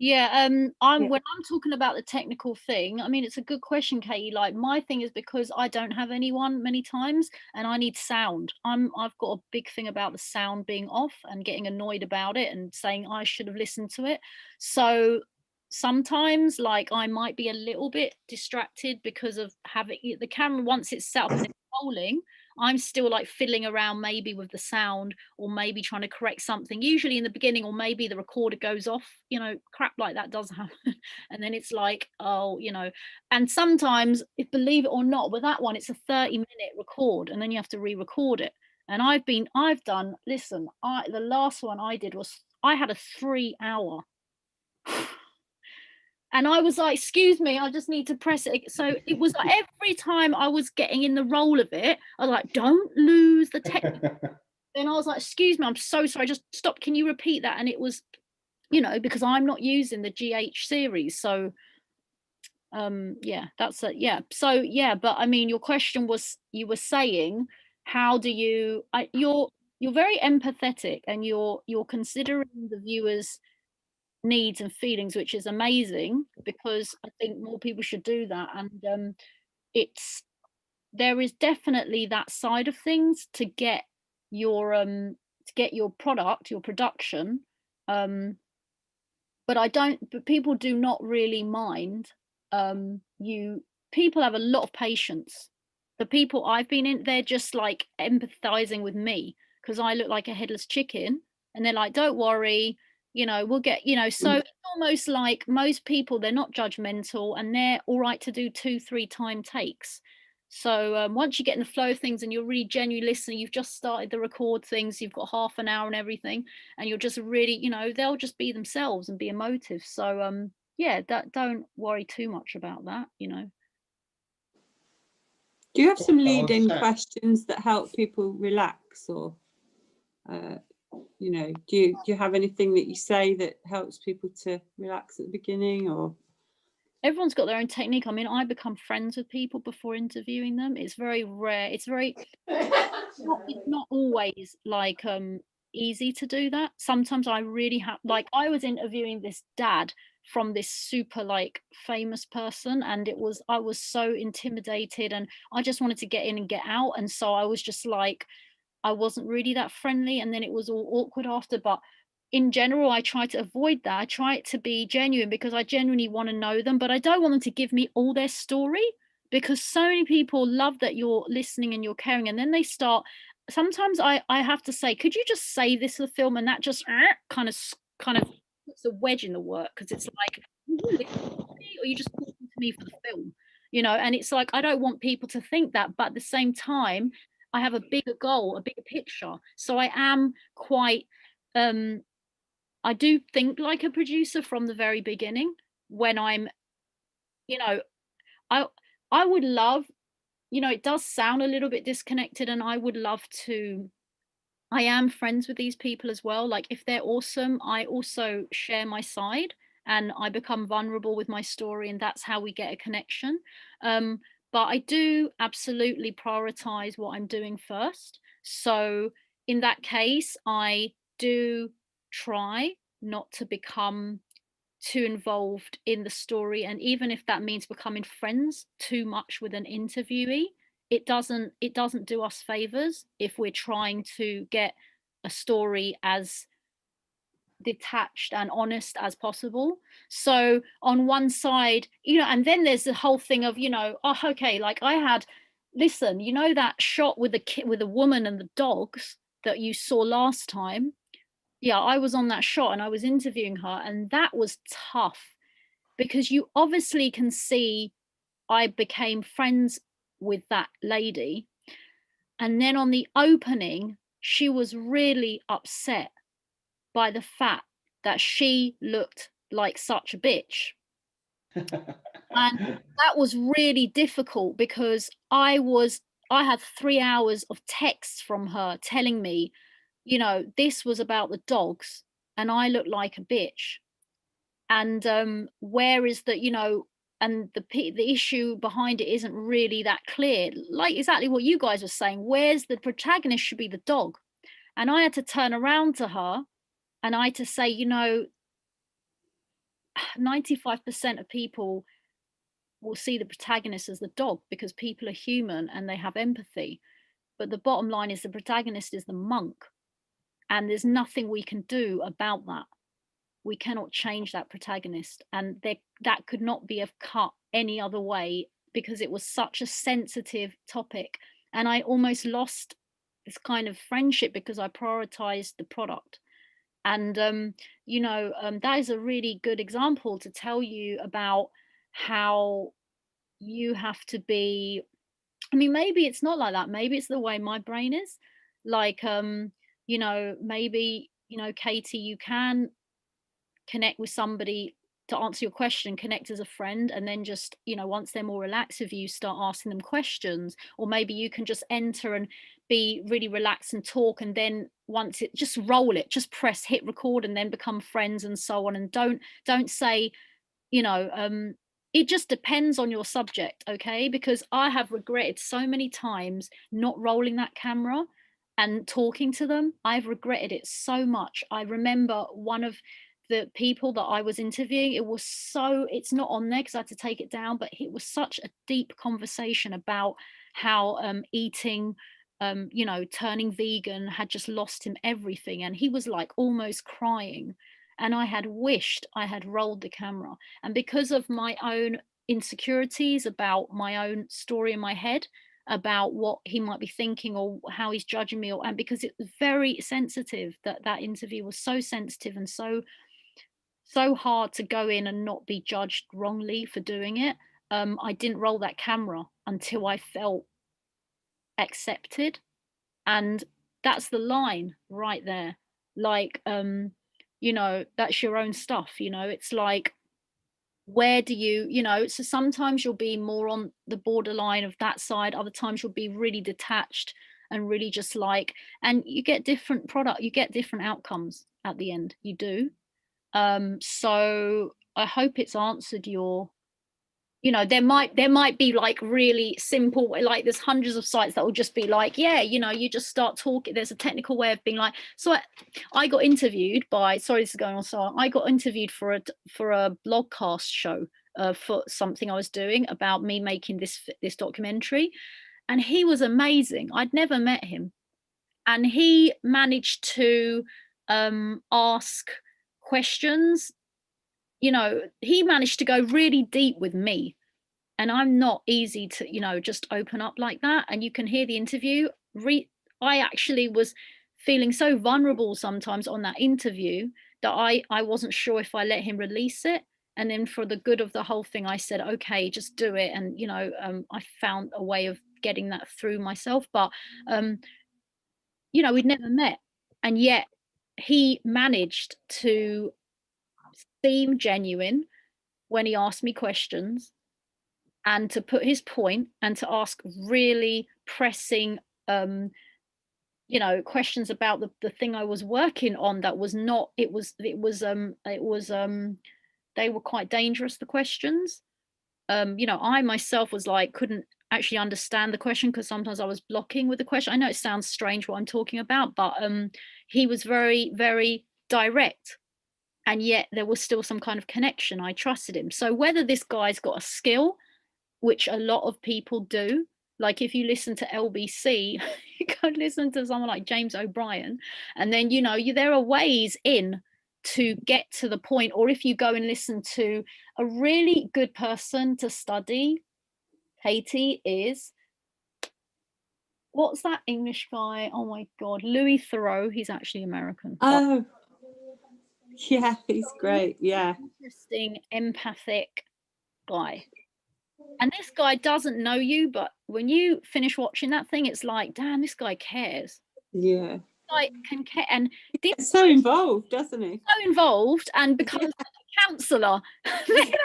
Yeah, when I'm talking about the technical thing, I mean, it's a good question, Katie. Like, my thing is, because I don't have anyone many times and I need sound. I've got a big thing about the sound being off and getting annoyed about it and saying I should have listened to it. So sometimes, like, I might be a little bit distracted because of having the camera, once it's set up and it's rolling, I'm still like fiddling around maybe with the sound, or maybe trying to correct something, usually in the beginning, or maybe the recorder goes off, you know, crap like that does happen. And then it's like, oh, you know, and sometimes, if believe it or not, with that one, it's a 30-minute record and then you have to re-record it. And the last one I did was, I had a 3-hour. And I was like, excuse me, I just need to press it. So it was like every time I was getting in the role of it, I was like, don't lose the technique. Then I was like, excuse me, I'm so sorry, just stop. Can you repeat that? And it was, you know, because I'm not using the GH series. So yeah, that's it. Yeah. So yeah, but I mean, your question was, you were saying, how do you, you're very empathetic, and you're considering the viewers' needs and feelings, which is amazing, because I think more people should do that. And there is definitely that side of things to get your product, your production, but people do not really mind people have a lot of patience. The people I've been in, they're just like empathizing with me because I look like a headless chicken, and they're like, don't worry, you know, we'll get, you know. So it's almost like most people, they're not judgmental and they're all right to do 2-3 time takes. So once you get in the flow of things and you're really genuinely listening, you've just started the record things, you've got half an hour and everything, and you're just really, you know, they'll just be themselves and be emotive. So yeah, don't worry too much about that, you know. Do you have some Oh, lead-in so- questions that help people relax, or you know, do you have anything that you say that helps people to relax at the beginning? Or Everyone's got their own technique. I mean, I become friends with people before interviewing them. It's very rare. It's not always like easy to do that. Sometimes I really have, like, I was interviewing this dad from this super like famous person, and I was so intimidated and I just wanted to get in and get out, and so I was just like, I wasn't really that friendly, and then it was all awkward after. But in general, I try to avoid that. I try it to be genuine because I genuinely want to know them, but I don't want them to give me all their story, because so many people love that you're listening and you're caring, and then they start. Sometimes I have to say, could you just say this to the film, and that just kind of puts a wedge in the work, because it's like, or you just talking to me for the film, you know. And it's like, I don't want people to think that, but at the same time, I have a bigger goal, a bigger picture. So I am quite I do think like a producer from the very beginning. When I'm, you know, I would love, you know, it does sound a little bit disconnected, and I would love to, I am friends with these people as well. Like, if they're awesome, I also share my side and I become vulnerable with my story, and that's how we get a connection. But I do absolutely prioritize what I'm doing first. So in that case, I do try not to become too involved in the story, and even if that means becoming friends too much with an interviewee, it doesn't do us favors if we're trying to get a story as detached and honest as possible. So on one side, you know, and then there's the whole thing of, you know, oh, okay, like listen, you know, that shot with the kid, with the woman and the dogs that you saw last time, yeah, I was on that shot and I was interviewing her, and that was tough because you obviously can see I became friends with that lady. And then on the opening, she was really upset by the fact that she looked like such a bitch. And that was really difficult because I had 3 hours of texts from her telling me, you know, this was about the dogs and I look like a bitch. And where is the, you know, and the issue behind it isn't really that clear. Like exactly what you guys were saying, where's the protagonist should be the dog. And I had to turn around to her and I had to say, you know, 95% of people will see the protagonist as the dog because people are human and they have empathy. But the bottom line is the protagonist is the monk. And there's nothing we can do about that. We cannot change that protagonist. And that could not be have cut any other way because it was such a sensitive topic. And I almost lost this kind of friendship because I prioritized the product. And you know, that is a really good example to tell you about how you have to be. I mean, maybe it's not like that. Maybe it's the way my brain is. Like, you know, maybe, you know, Katie, you can connect with somebody to answer your question, connect as a friend, and then just, you know, once they're more relaxed with you, start asking them questions. Or maybe you can just enter and be really relaxed and talk, and then once it, just roll it, just press hit record and then become friends and so on. And don't say, you know, it just depends on your subject, okay? Because I have regretted so many times not rolling that camera and talking to them. I've regretted it so much. I remember one of the people that I was interviewing, it's not on there because I had to take it down, but it was such a deep conversation about how eating, you know, turning vegan had just lost him everything. And he was like almost crying. And I had wished I had rolled the camera. And because of my own insecurities about my own story in my head, about what he might be thinking or how he's judging me, and because it was very sensitive, that interview was so sensitive and so hard to go in and not be judged wrongly for doing it. I didn't roll that camera until I felt accepted, and that's the line right there. Like, you know, that's your own stuff, you know. It's like, where do you know, so sometimes you'll be more on the borderline of that side, other times you'll be really detached and really just like, and you get different product, you get different outcomes at the end, you do. So I hope it's answered your, you know, there might be like really simple, like there's hundreds of sites that will just be like, yeah, you know, you just start talking. There's a technical way of being like, so I got interviewed by, sorry, this is going on. So I got interviewed for a blogcast show for something I was doing about me making this documentary, and he was amazing. I'd never met him, and he managed to ask questions. You know, he managed to go really deep with me, and I'm not easy to, you know, just open up like that. And you can hear the interview. I actually was feeling so vulnerable sometimes on that interview that I wasn't sure if I let him release it. And then for the good of the whole thing, I said, okay, just do it. And, you know, I found a way of getting that through myself. But, you know, we'd never met. And yet he managed to seem genuine when he asked me questions, and to put his point, and to ask really pressing you know, questions about the thing I was working on. That was not, they were quite dangerous, the questions. You know, I myself was like, couldn't actually understand the question, because sometimes I was blocking with the question. I know it sounds strange what I'm talking about, but he was very, very direct, and yet there was still some kind of connection. I trusted him. So whether this guy's got a skill, which a lot of people do, like if you listen to LBC, you go listen to someone like James O'Brien, and then, you know, there are ways in to get to the point. Or if you go and listen to a really good person to study, Katie, is, what's that English guy? Oh my God, Louis Theroux. He's actually American. Oh, yeah, he's great. Yeah. Interesting, empathic guy. And this guy doesn't know you, but when you finish watching that thing, it's like, damn, this guy cares. Yeah. Like, can care, and He's so involved, doesn't he? So involved, and becomes like a counsellor. they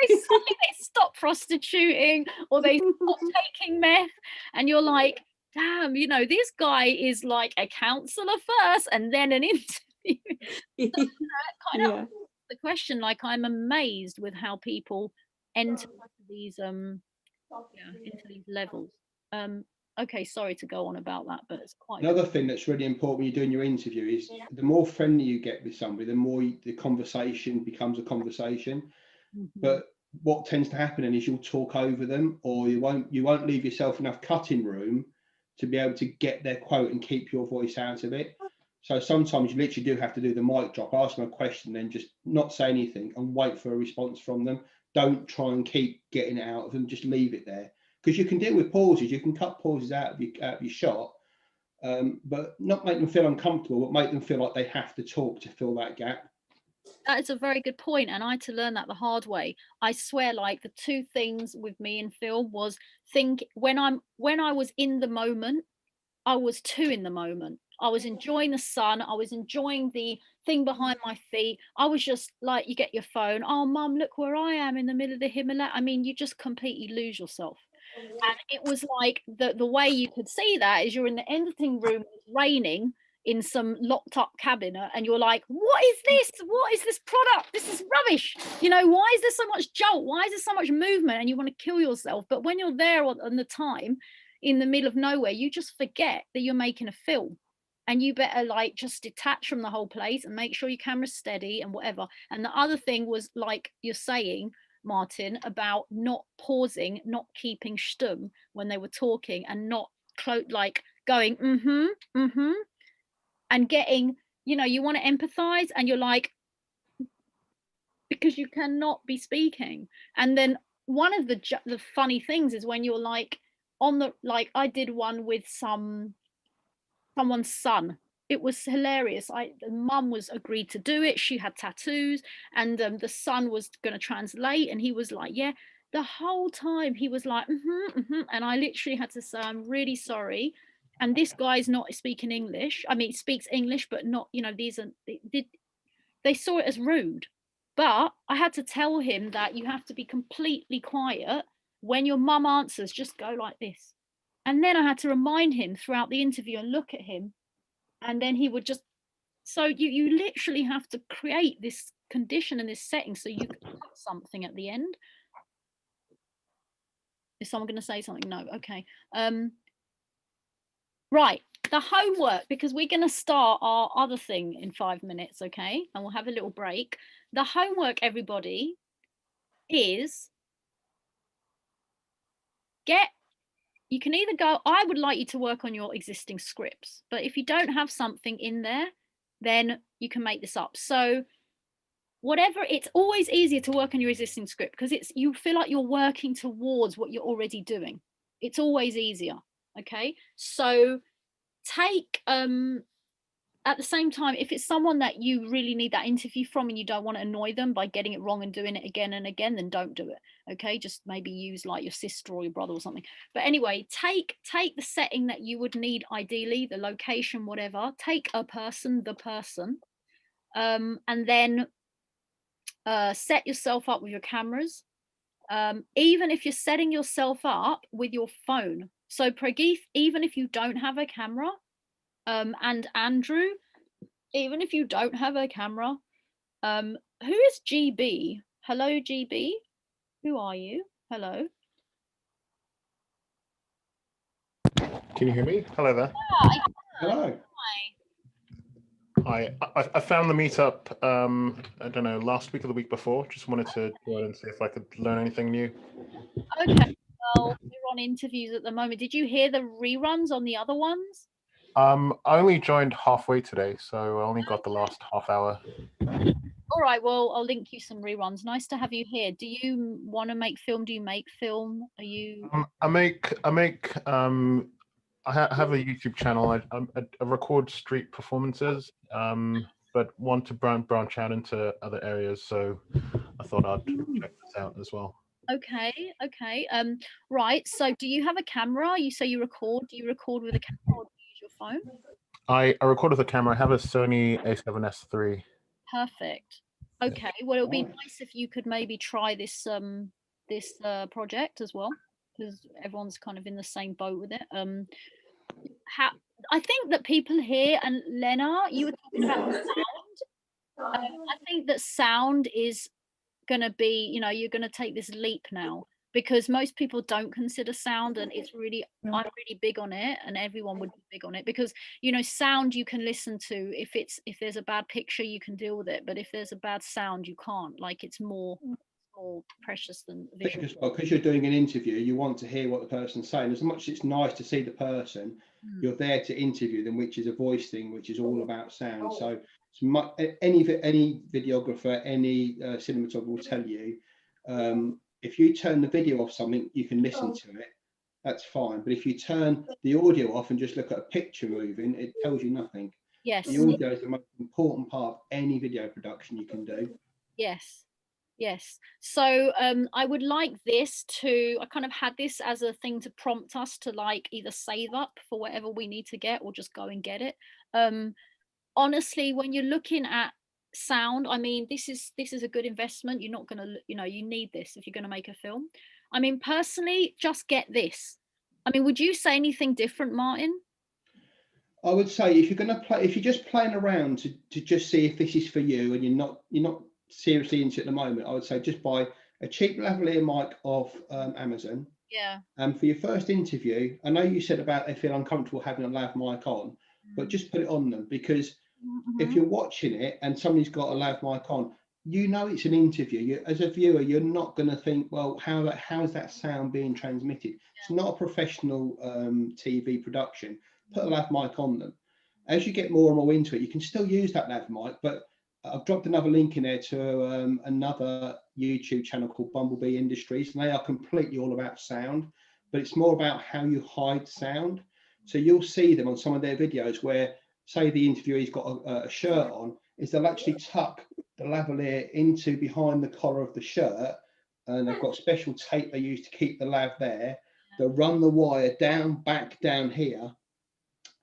stop prostituting, or they stop taking meth, and you're like, damn, you know, this guy is like a counsellor first, and then an interview. So, you know, kind of the question. Like, I'm amazed with how people enter these into these levels. Okay, sorry to go on about that, but it's quite. Another thing that's really important when you're doing your interview is the more friendly you get with somebody, the more the conversation becomes a conversation. But what tends to happen is you'll talk over them, or you won't leave yourself enough cutting room to be able to get their quote and keep your voice out of it. So sometimes you literally do have to do the mic drop, ask them a question, then just not say anything and wait for a response from them. Don't try and keep getting it out of them, just leave it there. Because you can deal with pauses, you can cut pauses out of your shot, but not make them feel uncomfortable, but make them feel like they have to talk to fill that gap. That is a very good point, and I had to learn that the hard way. I swear, like, the two things with me in film was when I was in the moment, I was too in the moment. I was enjoying the sun, I was enjoying the thing behind my feet. I was just like, you get your phone, oh mum, look where I am in the middle of the Himalaya. I mean, you just completely lose yourself. And it was like the way you could see that is you're in the editing room, it's raining in some locked up cabinet, and you're like, what is this product? This is rubbish. You know, why is there so much jolt? Why is there so much movement? And you want to kill yourself. But when you're there on the time in the middle of nowhere, you just forget that you're making a film, and you better like just detach from the whole place and make sure your camera's steady and whatever. And the other thing was, like you're saying, Martin, about not pausing, not keeping stum when they were talking, and not like going and getting, you know, you want to empathize, and you're like, because you cannot be speaking, and then one of the funny things is when you're like on the, like I did one with someone's son. It was hilarious. The mum was agreed to do it. She had tattoos, and the son was going to translate, and he was like, yeah. The whole time he was like, and I literally had to say, I'm really sorry. And this guy's not speaking English. I mean, he speaks English, but not, you know, these are, they saw it as rude. But I had to tell him that you have to be completely quiet. When your mum answers, just go like this. And then I had to remind him throughout the interview and look at him. And then he would just, so you literally have to create this condition and this setting so you can put something at the end. Is someone going to say something? No. Okay. Right. The homework, because we're going to start our other thing in 5 minutes. Okay. And we'll have a little break. The homework, everybody, is you can either go, I would like you to work on your existing scripts, but if you don't have something in there, then you can make this up. So whatever, it's always easier to work on your existing script because you feel like you're working towards what you're already doing. It's always easier. Okay. So take, at the same time, if it's someone that you really need that interview from and you don't want to annoy them by getting it wrong and doing it again and again, then don't do it. Okay, just maybe use like your sister or your brother or something. But anyway, take the setting that you would need, ideally the location, whatever. Take the person, and then set yourself up with your cameras. Even if you're setting yourself up with your phone. So Prageeth, even if you don't have a camera, and Andrew, even if you don't have a camera, who is GB? Hello, GB. Who are you? Hello. Can you hear me? Hello there. Hi. Hello. Hi. I found the meetup, I don't know, last week or the week before. Just wanted to join and see if I could learn anything new. Okay. Well, we're on interviews at the moment. Did you hear the reruns on the other ones? I only joined halfway today, so I only got the last half hour. All right, well, I'll link you some reruns. Nice to have you here. Do you want to make film? Do you make film? Are you? I have a YouTube channel. I record street performances, but want to branch out into other areas. So I thought I'd check this out as well. Okay. Right. So do you have a camera? You say you record. Do you record with a camera or do you use your phone? I record with a camera. I have a Sony A7S III. Perfect. Okay. Well, it would be nice if you could maybe try this project as well, because everyone's kind of in the same boat with it. I think that people here, and Lena, you were talking about the sound. I think that sound is going to be, you know, you're going to take this leap now, because most people don't consider sound, and it's really, I'm really big on it, and everyone would be big on it, because, you know, sound you can listen to. If there's a bad picture, you can deal with it, but if there's a bad sound, you can't. Like, it's more precious than visual. Because you're doing an interview, you want to hear what the person's saying. As much as it's nice to see the person, you're there to interview them, which is a voice thing, which is all about sound. So any videographer, any cinematographer will tell you, if you turn the video off something, you can listen to it. That's fine. But if you turn the audio off and just look at a picture moving, it tells you nothing. Yes. The audio is the most important part of any video production you can do. Yes. So I would like this to, I kind of had this as a thing to prompt us to like either save up for whatever we need to get or just go and get it. Honestly, when you're looking at sound, I mean, this is a good investment. You're not going to, you know, you need this if you're going to make a film. I mean, personally, just get this. I mean, would you say anything different, Martin? I would say if you're just playing around to just see if this is for you, and you're not seriously into it at the moment, I would say just buy a cheap lavalier mic off Amazon. Yeah. And for your first interview, I know you said about they feel uncomfortable having a lav mic on, but just put it on them, because if you're watching it and somebody's got a lav mic on, you know it's an interview. As a viewer, you're not going to think, well, how's that sound being transmitted? Yeah. It's not a professional TV production. Put a lav mic on them. As you get more and more into it, you can still use that lav mic, but I've dropped another link in there to another YouTube channel called Bumblebee Industries, and they are completely all about sound, but it's more about how you hide sound. So you'll see them on some of their videos where, say, the interviewee's got a shirt on, is they'll actually tuck the lavalier into behind the collar of the shirt, and they've got special tape they use to keep the lav there. They'll run the wire back down here,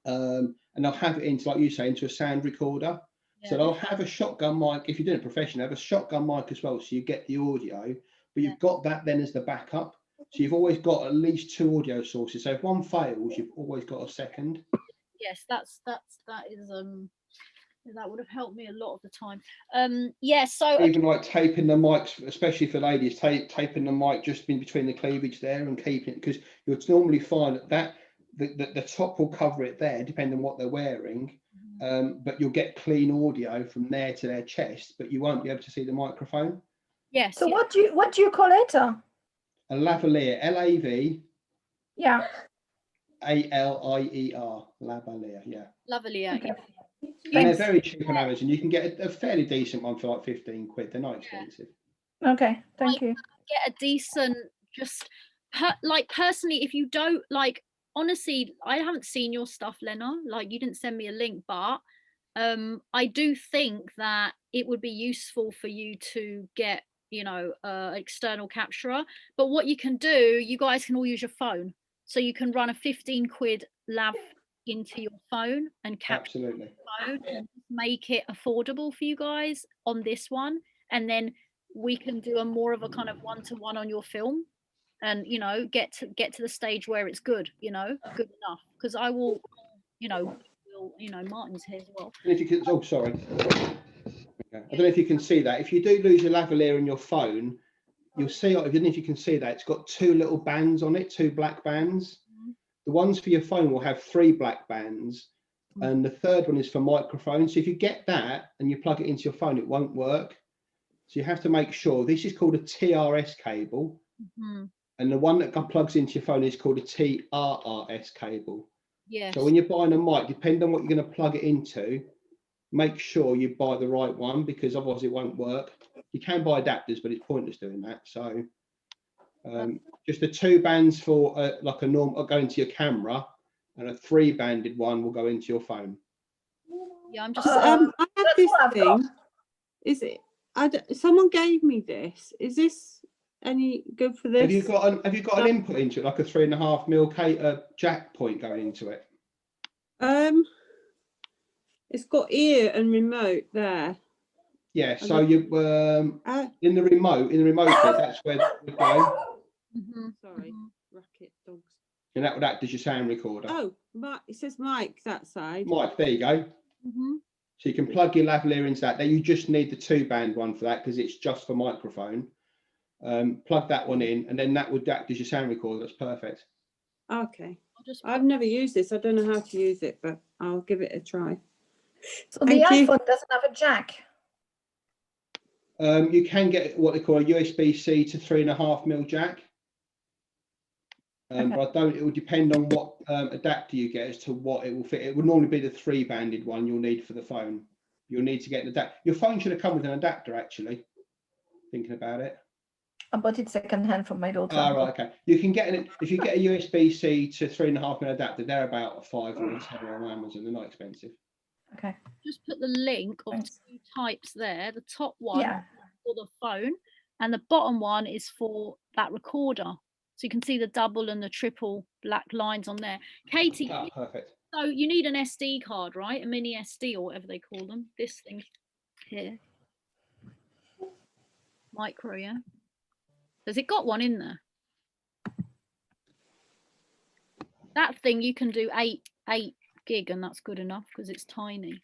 and they'll have it into, like you say, into a sound recorder. So they'll have a shotgun mic. If you're doing it professionally, have a shotgun mic as well, so you get the audio, but you've got that then as the backup. So you've always got at least 2 audio sources. So if one fails, you've always got a second. Yes, that would have helped me a lot of the time. Yeah, so Even like taping the mics, especially for ladies, taping the mic just in between the cleavage there and keeping it, because you'll normally find that the top will cover it there, depending on what they're wearing. But you'll get clean audio from there to their chest, but you won't be able to see the microphone. yes. So what do you call it? A lavalier, L-A-V. Yeah. A-L-I-E-R, lavalier, yeah. Lavalier. Okay. And they're very cheap on Amazon. You can get a fairly decent one for like 15 quid. They're not expensive. Okay, thank you. Get a decent, just like personally, if you don't like, honestly, I haven't seen your stuff, Lena. Like, you didn't send me a link, but I do think that it would be useful for you to get, you know, external capturer. But what you can do, you guys can all use your phone, so you can run a 15 quid lav into your phone and capture Absolutely. your phone and make it affordable for you guys on this one, and then we can do a more of a kind of one-to-one on your film, and you know, get to the stage where it's good, you know, good enough. Because I will, you know, Martin's here as well. And if you can, oh sorry, okay. I don't know if you can see that. If you do lose your lavalier in your phone, you'll see. I don't know if you can see that it's got 2 little bands on it, 2 black bands. The ones for your phone will have 3 black bands, and the third one is for microphone. So if you get that and you plug it into your phone, it won't work. So you have to make sure. This is called a TRS cable, and the one that plugs into your phone is called a TRRS cable. Yes. So when you're buying a mic, depending on what you're going to plug it into, make sure you buy the right one, because otherwise it won't work. You can buy adapters, but it's pointless doing that. So just the 2 bands for like a normal go into your camera, and a 3-banded one will go into your phone. Yeah, I'm just. I have this what I've thing. got. Is it? Someone gave me this. Is this any good for this? Have you got an input into it, like a 3.5mm jack point going into it? It's got ear and remote there. Yeah. So you in the remote bit, that's where it would go. Sorry, racket dogs. And that would act as your sound recorder. Oh, it says mic that side. Mic, there you go. So you can plug your lavalier into that. There, you just need the 2-band one for that, because it's just for microphone. Plug that one in, and then that would act as your sound recorder. That's perfect. Okay. I've never used this. I don't know how to use it, but I'll give it a try. So the iPhone doesn't have a jack. You can get what they call a USB-C to 3.5mm jack. But I don't. It will depend on what adapter you get as to what it will fit. It would normally be the 3-banded one you'll need for the phone. You'll need to get an adapter. Your phone should have come with an adapter, actually. Thinking about it. I bought it secondhand from my daughter. Oh, right, okay. You can get it if you get a USB-C to 3.5mm adapter. They're about a 5 or a 10 on Amazon. They're not expensive. Okay. Just put the link of 2 types there. The top one for the phone, and the bottom one is for that recorder. So you can see the double and the triple black lines on there. Katie, perfect. So you need an SD card, right? A mini SD or whatever they call them. This thing here. Micro, yeah? Has it got one in there? That thing you can do 8 gig, and that's good enough because it's tiny.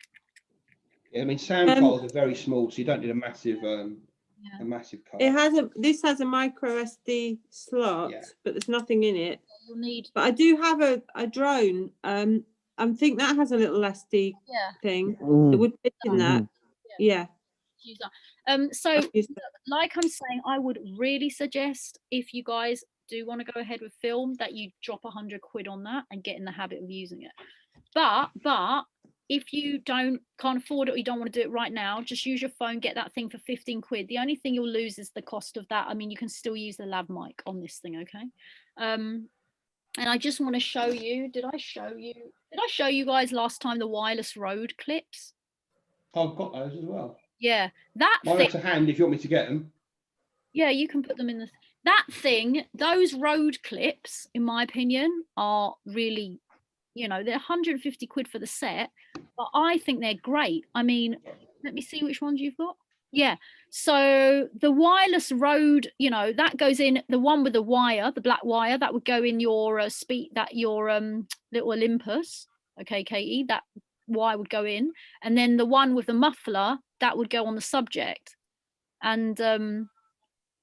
Yeah, I mean, sound files are very small, so you don't need a massive card. This has a micro SD slot, but there's nothing in it. You'll need. But I do have a drone. I think that has a little SD thing. It would fit in that. Yeah. Use that. So like I'm saying, I would really suggest, if you guys do want to go ahead with film, that you drop 100 quid on that and get in the habit of using it. But if you can't afford it or you don't want to do it right now, just use your phone, get that thing for 15 quid. The only thing you'll lose is the cost of that. I mean, you can still use the lav mic on this thing, okay? And I just want to show you, did I show you guys last time the wireless Rode clips? I've got those as well. Yeah, that Mine thing. to hand if you want me to get them. Yeah, you can put them in that thing. Those Rode clips, in my opinion, are really, you know, they're 150 quid for the set, but I think they're great. I mean, let me see which ones you've got. Yeah, so the wireless Rode, you know, that goes in, the one with the wire, the black wire, that would go in your little Olympus. Okay, Katie, that wire would go in, and then the one with the muffler, that would go on the subject. And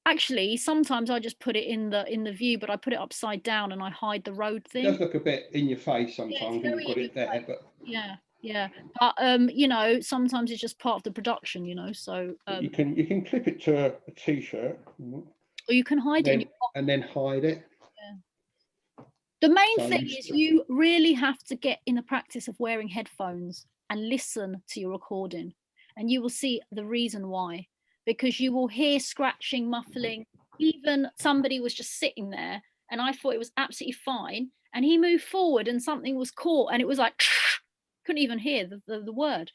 actually, sometimes I just put it in the view, but I put it upside down and I hide the Rode thing. It does look a bit in your face sometimes when you've got it there, but yeah. But you know, sometimes it's just part of the production, you know. So you can clip it to a t-shirt, or you can hide it in your pocket. and then hide it. Yeah. The main thing is you really have to get in the practice of wearing headphones and listen to your recording, and you will see the reason why. Because you will hear scratching, muffling. Even somebody was just sitting there and I thought it was absolutely fine. And he moved forward and something was caught and it was like, couldn't even hear the word.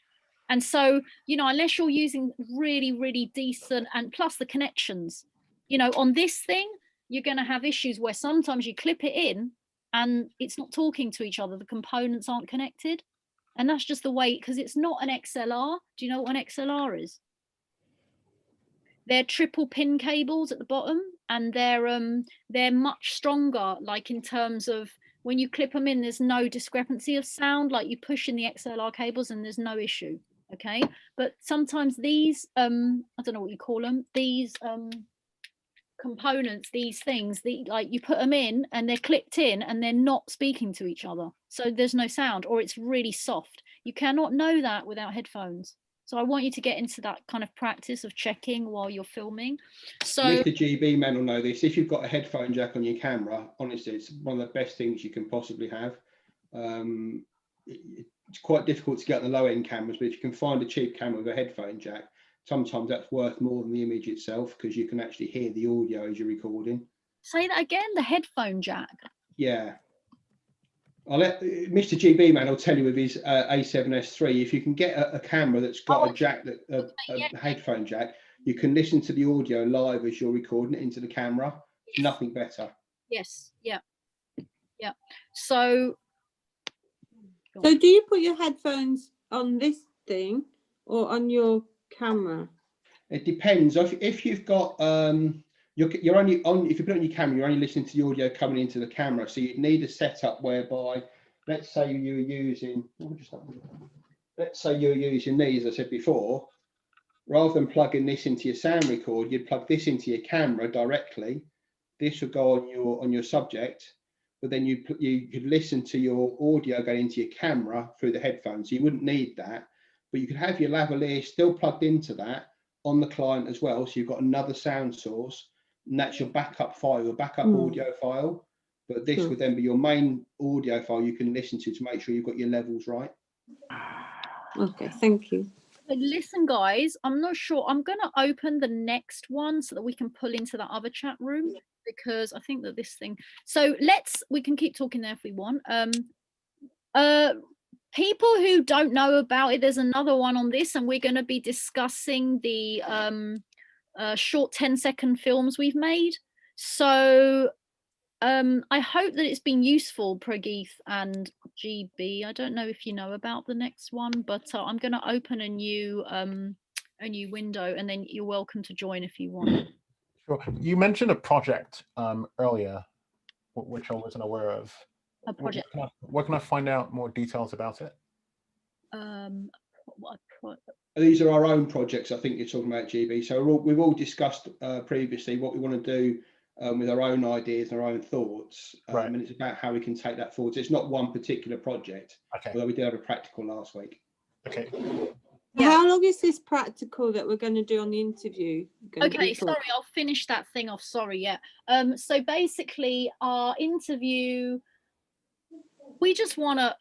And so, you know, unless you're using really, really decent, and plus the connections, you know, on this thing, you're going to have issues where sometimes you clip it in and it's not talking to each other. The components aren't connected. And that's just the way, because it's not an XLR. Do you know what an XLR is? They're triple pin cables at the bottom, and they're much stronger, like in terms of when you clip them in, there's no discrepancy of sound, like you push in the XLR cables and there's no issue. Okay, but sometimes these I don't know what you call them, these components, these things, like you put them in and they're clipped in and they're not speaking to each other, so there's no sound, or it's really soft. You cannot know that without headphones. So I want you to get into that kind of practice of checking while you're filming. So Mr. GB man will know this. If you've got a headphone jack on your camera, honestly, it's one of the best things you can possibly have. It's quite difficult to get on the low end cameras, but if you can find a cheap camera with a headphone jack, sometimes that's worth more than the image itself, because you can actually hear the audio as you're recording. Say that again, the headphone jack. Yeah. I'll let Mr. GB man will tell you with his A7S III, if you can get a camera that's got a jack, a headphone jack, you can listen to the audio live as you're recording it into the camera. Yes. Nothing better. Yes. Yeah. Yeah. So do you put your headphones on this thing or on your camera? It depends. If you've got you're only on, if you put it on your camera, you're only listening to the audio coming into the camera. So you'd need a setup whereby, let's say you were using, these, as I said before, rather than plugging this into your sound record, you'd plug this into your camera directly. This would go on your subject, but then you could listen to your audio going into your camera through the headphones. So you wouldn't need that, but you could have your lavalier still plugged into that on the client as well. So you've got another sound source. And that's your backup file, your backup audio file. But this would then be your main audio file you can listen to make sure you've got your levels right. Okay, thank you. Listen, guys, I'm not sure. I'm going to open the next one so that we can pull into that other chat room, because I think that this thing. So we can keep talking there if we want. People who don't know about it, there's another one on this, and we're going to be discussing the short 10-second films we've made. So I hope that it's been useful, Prageeth and GB. I don't know if you know about the next one, but I'm going to open a new window, and then you're welcome to join if you want. Sure. You mentioned a project earlier, which I wasn't aware of. A project. Where can I find out more details about it? These are our own projects, I think you're talking about, GB. So we've all discussed previously what we want to do with our own ideas and our own thoughts. Right. And it's about how we can take that forward. So it's not one particular project, okay. Although we did have a practical last week. Okay. Yeah. How long is this practical that we're going to do on the interview? Okay, sorry, I'll finish that thing off. Sorry, yeah. So basically, our interview, we just want to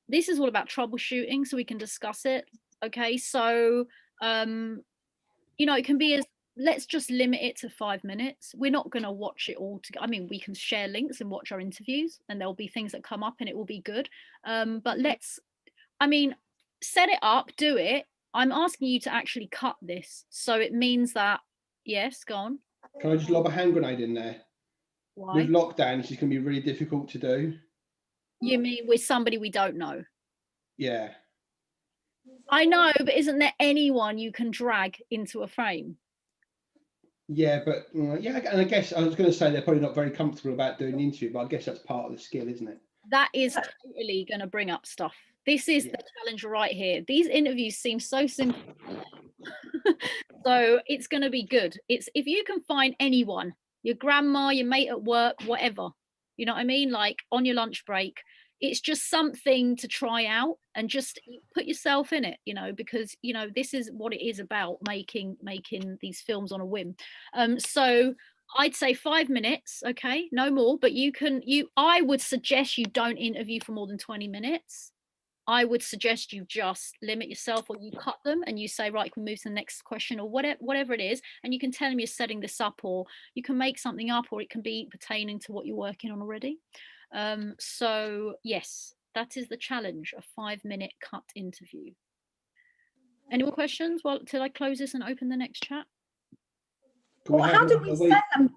this is all about troubleshooting, so we can discuss it. Okay, so you know, it can be as, let's just limit it to 5 minutes. We're not going to watch it all together. I mean, we can share links and watch our interviews, and there'll be things that come up and it will be good. But let's, I mean, set it up, do it. I'm asking you to actually cut this. So it means that, yes, go on. Can I just lob a hand grenade in there? Why? With lockdown, this is going to be really difficult to do. You mean with somebody we don't know? Yeah. I know, but isn't there anyone you can drag into a frame? Yeah, but yeah, and I guess I was going to say they're probably not very comfortable about doing the interview, but I guess that's part of the skill, isn't it? That is totally going to bring up stuff. This is the challenge right here. These interviews seem so simple. So it's going to be good. It's if you can find anyone, your grandma, your mate at work, whatever, you know what I mean? Like on your lunch break, it's just something to try out and just put yourself in it, you know, because, you know, this is what it is about, making these films on a whim. So I'd say 5 minutes, okay, no more, but I would suggest you don't interview for more than 20 minutes. I would suggest you just limit yourself, or you cut them and you say, right, we can move to the next question, or whatever it is. And you can tell them you're setting this up, or you can make something up, or it can be pertaining to what you're working on already. So yes, that is the challenge, a 5-minute cut interview. Any more questions? Well, till I close this and open the next chat. Well, how do we send them?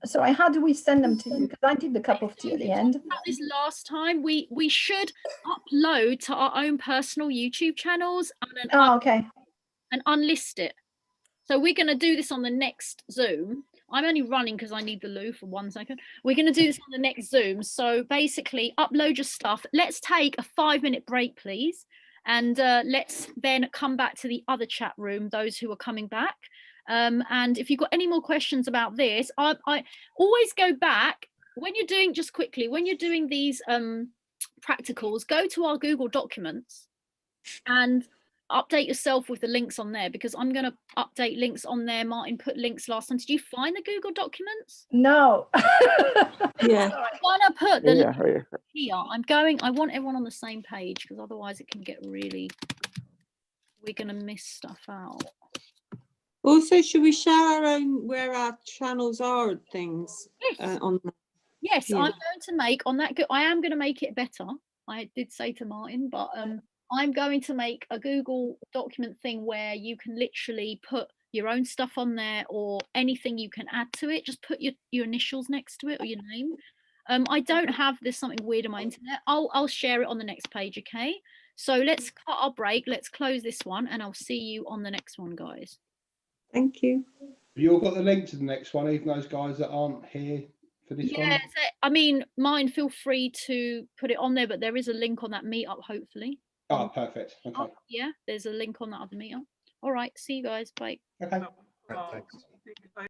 Sorry, how do we send them to you? Because I did the cup of tea at the end. About this last time, we should upload to our own personal YouTube channels and and unlist it. So we're going to do this on the next Zoom. I'm only running because I need the loo for 1 second. We're going to do this on the next Zoom. So basically, upload your stuff. Let's take a 5-minute break, please. And let's then come back to the other chat room, those who are coming back. And if you've got any more questions about this, I always go back when you're doing, just quickly, when you're doing these practicals, go to our Google Documents and update yourself with the links on there, because I'm going to update links on there. Martin put links last time. Did you find the Google Documents? No. Yeah. I'm going to put the link right. here. I want everyone on the same page, because otherwise it can get really, we're going to miss stuff out. Also, should we share our own where our channels are and things? Yes. On Yes, Yeah. I'm going to make on that. I am going to make it better. I did say to Martin, but I'm going to make a Google document thing where you can literally put your own stuff on there, or anything you can add to it. Just put your initials next to it, or your name. I don't have this something weird on my internet. I'll share it on the next page. Okay. So let's cut our break. Let's close this one, and I'll see you on the next one, guys. Thank you. Have you all got the link to the next one, even those guys that aren't here for this one? Yeah, so, I mean, mine, feel free to put it on there, but there is a link on that meetup, hopefully. Oh, perfect. Okay. Oh, yeah, there's a link on that other meetup. All right, see you guys. Bye. Okay. Right, thanks.